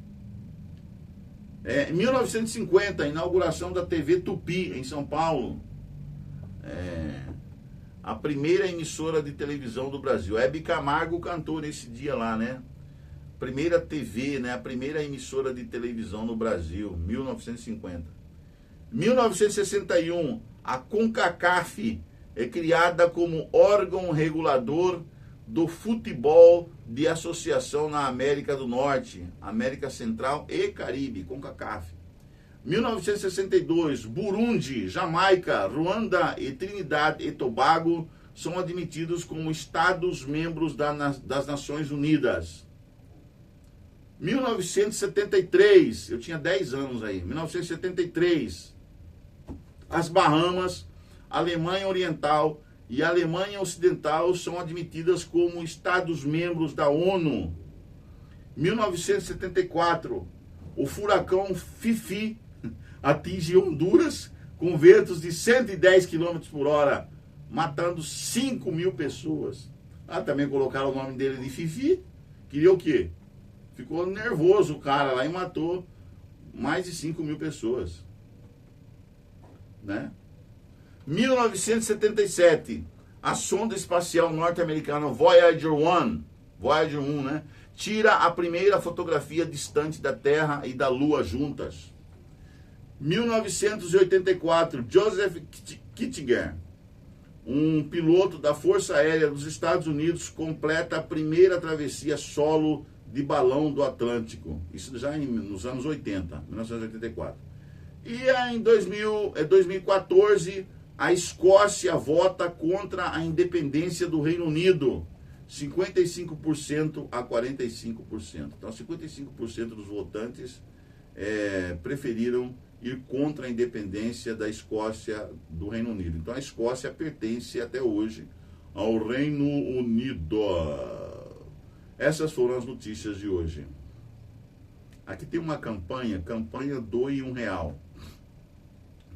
Em 1950, inauguração da TV Tupi, em São Paulo. A primeira emissora de televisão do Brasil. Hebe Camargo cantou nesse dia lá, né? Primeira TV, né? A primeira emissora de televisão no Brasil, 1950. 1961, a CONCACAF é criada como órgão regulador do futebol de associação na América do Norte, América Central e Caribe, CONCACAF. 1962, Burundi, Jamaica, Ruanda e Trinidad e Tobago são admitidos como Estados-membros das Nações Unidas. 1973, eu tinha 10 anos aí, 1973, as Bahamas, Alemanha Oriental e Alemanha Ocidental são admitidas como Estados-membros da ONU. 1974, o furacão Fifi atinge Honduras com ventos de 110 km por hora, matando 5 mil pessoas. Também colocaram o nome dele de Fifi. Queria o quê? Ficou nervoso o cara lá e matou mais de 5 mil pessoas. Né? 1977, a sonda espacial norte-americana Voyager 1, né, tira a primeira fotografia distante da Terra e da Lua juntas. 1984, Joseph Kittinger, um piloto da Força Aérea dos Estados Unidos, completa a primeira travessia solo de balão do Atlântico. Isso já nos anos 80, 1984. E em 2014, a Escócia vota contra a independência do Reino Unido. 55% a 45%. Então, 55% dos votantes preferiram ir contra a independência da Escócia do Reino Unido. Então, a Escócia pertence até hoje ao Reino Unido. Essas foram as notícias de hoje. Aqui tem uma campanha Doe R$1.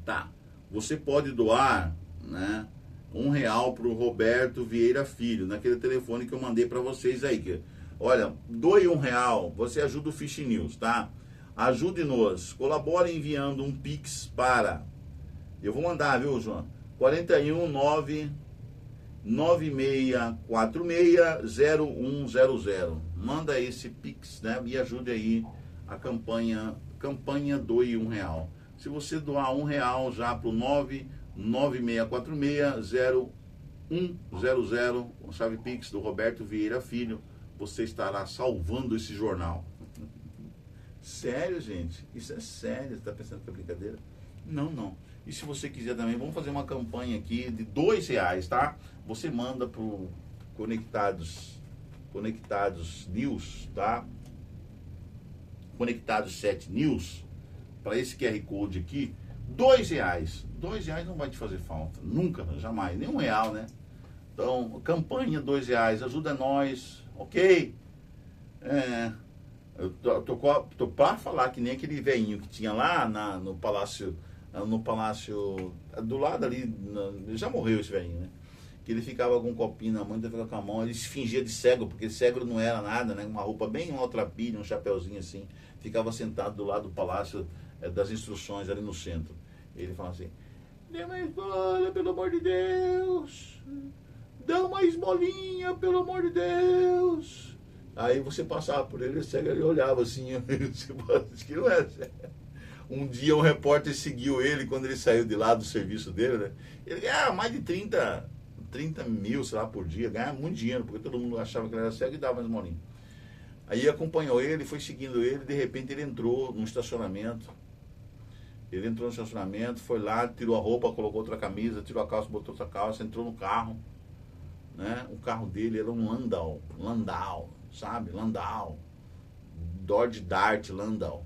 Tá, você pode doar, né, R$1 para o Roberto Vieira Filho, naquele telefone que eu mandei para vocês aí. Olha, doe R$1, você ajuda o Fish News, tá? Ajude-nos, colabore enviando um Pix para, eu vou mandar, viu, João? 419-9646-0100. Manda esse Pix, né? E ajude aí a campanha Doe R$1. Se você doar R$1 já para o 99646-0100, o chave Pix do Roberto Vieira Filho, você estará salvando esse jornal. Sério, gente? Isso é sério? Você está pensando que é brincadeira? Não, não. E se você quiser também, vamos fazer uma campanha aqui de R$2, tá? Você manda para o Conectados News, tá? Conectados 7 News, para esse QR Code aqui, R$2. R$2 não vai te fazer falta. Nunca, jamais. Nem R$1, né? Então, campanha R$2. Ajuda nós, ok? Eu tô para falar que nem aquele velhinho que tinha lá no palácio, do lado ali, já morreu esse velhinho, né? Que ele ficava com um copinho na mão, ele ficava com a mão, ele se fingia de cego, porque cego não era nada, né? Uma roupa bem maltrapilha, um chapeuzinho assim, ficava sentado do lado do palácio das instruções ali no centro. Ele falava assim: dê uma esmola, pelo amor de Deus, dá uma esmolinha, pelo amor de Deus. Aí você passava por ele, ele olhava assim, que não é. Um dia um repórter seguiu ele quando ele saiu de lá do serviço dele, né? Ele ganhava mais de 30 mil, sei lá, por dia, ganhava muito dinheiro, porque todo mundo achava que ele era cego e dava mais molinho. Aí acompanhou ele, foi seguindo ele, de repente ele entrou no estacionamento. Ele entrou no estacionamento, foi lá, tirou a roupa, colocou outra camisa, tirou a calça, botou outra calça, entrou no carro, né? O carro dele era um Landau, sabe? Landau. Dodge Dart Landau.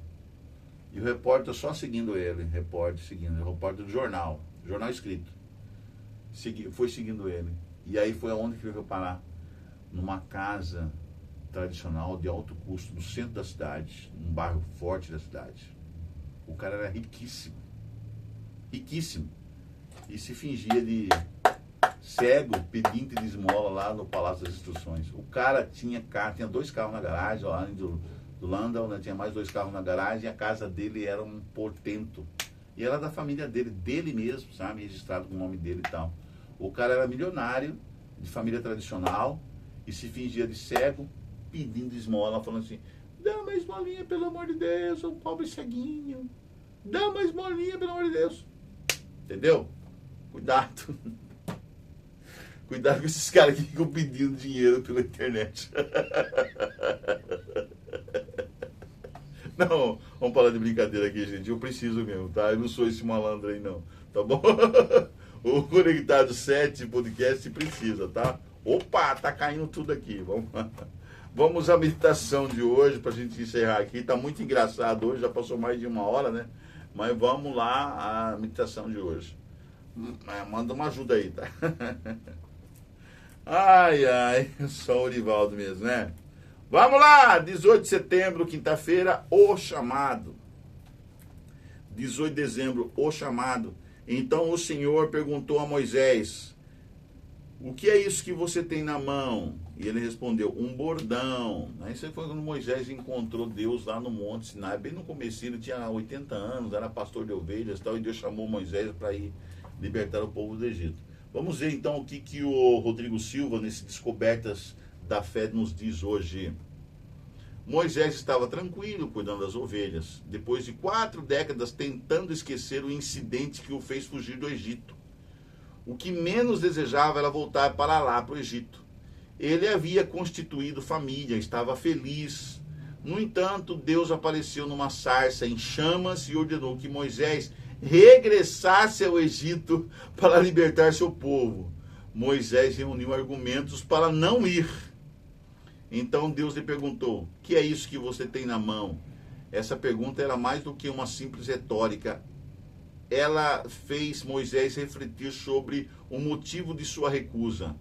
E o repórter só seguindo ele, o repórter do jornal escrito. Foi seguindo ele. E aí foi aonde que ele veio parar? Numa casa tradicional de alto custo no centro da cidade, num bairro forte da cidade. O cara era riquíssimo. Riquíssimo. E se fingia de cego, pedinte de esmola lá no Palácio das Instruções. O cara tinha 2 carros na garagem, ó, além do Landau, né, tinha mais 2 carros na garagem, e a casa dele era um portento. E era da família dele mesmo, sabe? Registrado com o nome dele e tal. O cara era milionário, de família tradicional, e se fingia de cego, pedindo esmola, falando assim: dá uma esmolinha, pelo amor de Deus, sou um pobre ceguinho. Dá uma esmolinha, pelo amor de Deus. Entendeu? Cuidado. Cuidado com esses caras que ficam pedindo dinheiro pela internet. Não, vamos falar de brincadeira aqui, gente. Eu preciso mesmo, tá? Eu não sou esse malandro aí, não. Tá bom? O Conectado 7 Podcast precisa, tá? Opa, tá caindo tudo aqui. Vamos lá. Vamos à meditação de hoje, pra gente encerrar aqui. Tá muito engraçado hoje, já passou mais de 1 hora, né? Mas vamos lá à meditação de hoje. Manda uma ajuda aí, tá? Ai, só o Orivaldo mesmo, né? Vamos lá, 18 de setembro, quinta-feira, o chamado. 18 de dezembro, o chamado. Então o Senhor perguntou a Moisés: o que é isso que você tem na mão? E ele respondeu: um bordão. Isso foi quando Moisés encontrou Deus lá no Monte Sinai. Bem no começo, ele tinha 80 anos, era pastor de ovelhas e tal, e Deus chamou Moisés para ir libertar o povo do Egito. Vamos ver então o que o Rodrigo Silva, nesse Descobertas da Fé, nos diz hoje. Moisés estava tranquilo cuidando das ovelhas, depois de 4 décadas tentando esquecer o incidente que o fez fugir do Egito. O que menos desejava era voltar para lá, para o Egito. Ele havia constituído família, estava feliz. No entanto, Deus apareceu numa sarça em chamas e ordenou que Moisés regressasse ao Egito para libertar seu povo. Moisés reuniu argumentos para não ir. Então Deus lhe perguntou: que é isso que você tem na mão? Essa pergunta era mais do que uma simples retórica. Ela fez Moisés refletir sobre o motivo de sua recusa.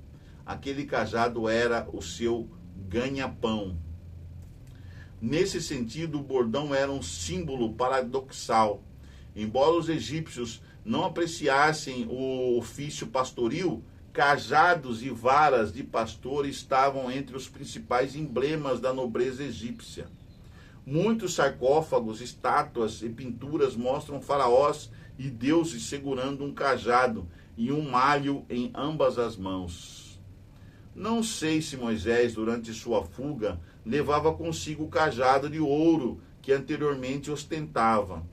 Aquele cajado era o seu ganha-pão. Nesse sentido, o bordão era um símbolo paradoxal. Embora os egípcios não apreciassem o ofício pastoril, cajados e varas de pastor estavam entre os principais emblemas da nobreza egípcia. Muitos sarcófagos, estátuas e pinturas mostram faraós e deuses segurando um cajado e um malho em ambas as mãos. Não sei se Moisés, durante sua fuga, levava consigo o cajado de ouro que anteriormente ostentava.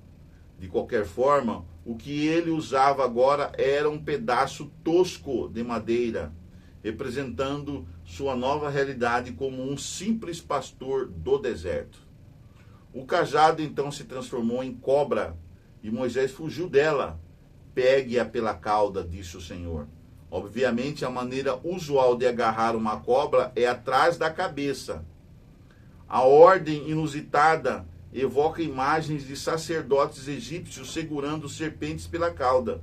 De qualquer forma, o que ele usava agora era um pedaço tosco de madeira, representando sua nova realidade como um simples pastor do deserto. O cajado então se transformou em cobra e Moisés fugiu dela. Pegue-a pela cauda, disse o Senhor. Obviamente, a maneira usual de agarrar uma cobra é atrás da cabeça. A ordem inusitada evoca imagens de sacerdotes egípcios segurando serpentes pela cauda.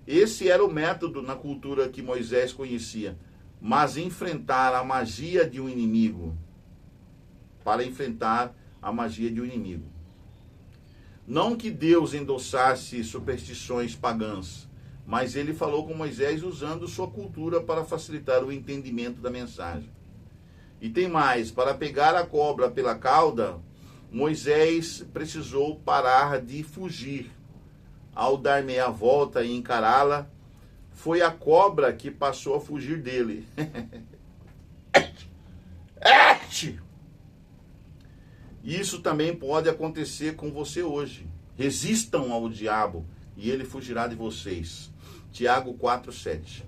Esse era o método na cultura que Moisés conhecia, mas enfrentar a magia de um inimigo. Para enfrentar a magia de um inimigo. Não que Deus endossasse superstições pagãs, mas ele falou com Moisés usando sua cultura para facilitar o entendimento da mensagem. E tem mais, para pegar a cobra pela cauda, Moisés precisou parar de fugir. Ao dar meia volta e encará-la, foi a cobra que passou a fugir dele. Isso também pode acontecer com você hoje. Resistam ao diabo e ele fugirá de vocês. Tiago 4:7.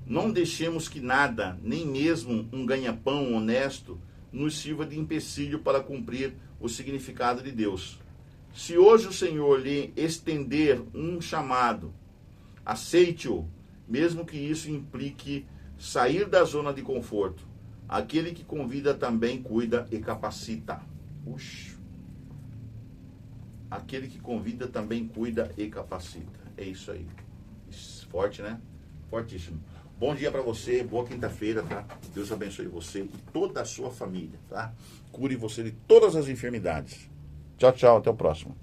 Não deixemos que nada, nem mesmo um ganha-pão honesto, nos sirva de empecilho para cumprir o significado de Deus. Se hoje o Senhor lhe estender um chamado, aceite-o, mesmo que isso implique sair da zona de conforto. Aquele que convida também cuida e capacita. Aquele que convida também cuida e capacita. É isso aí. Forte, né? Fortíssimo. Bom dia para você, boa quinta-feira, tá? Deus abençoe você e toda a sua família, tá? Cure você de todas as enfermidades. Tchau, tchau, até o próximo.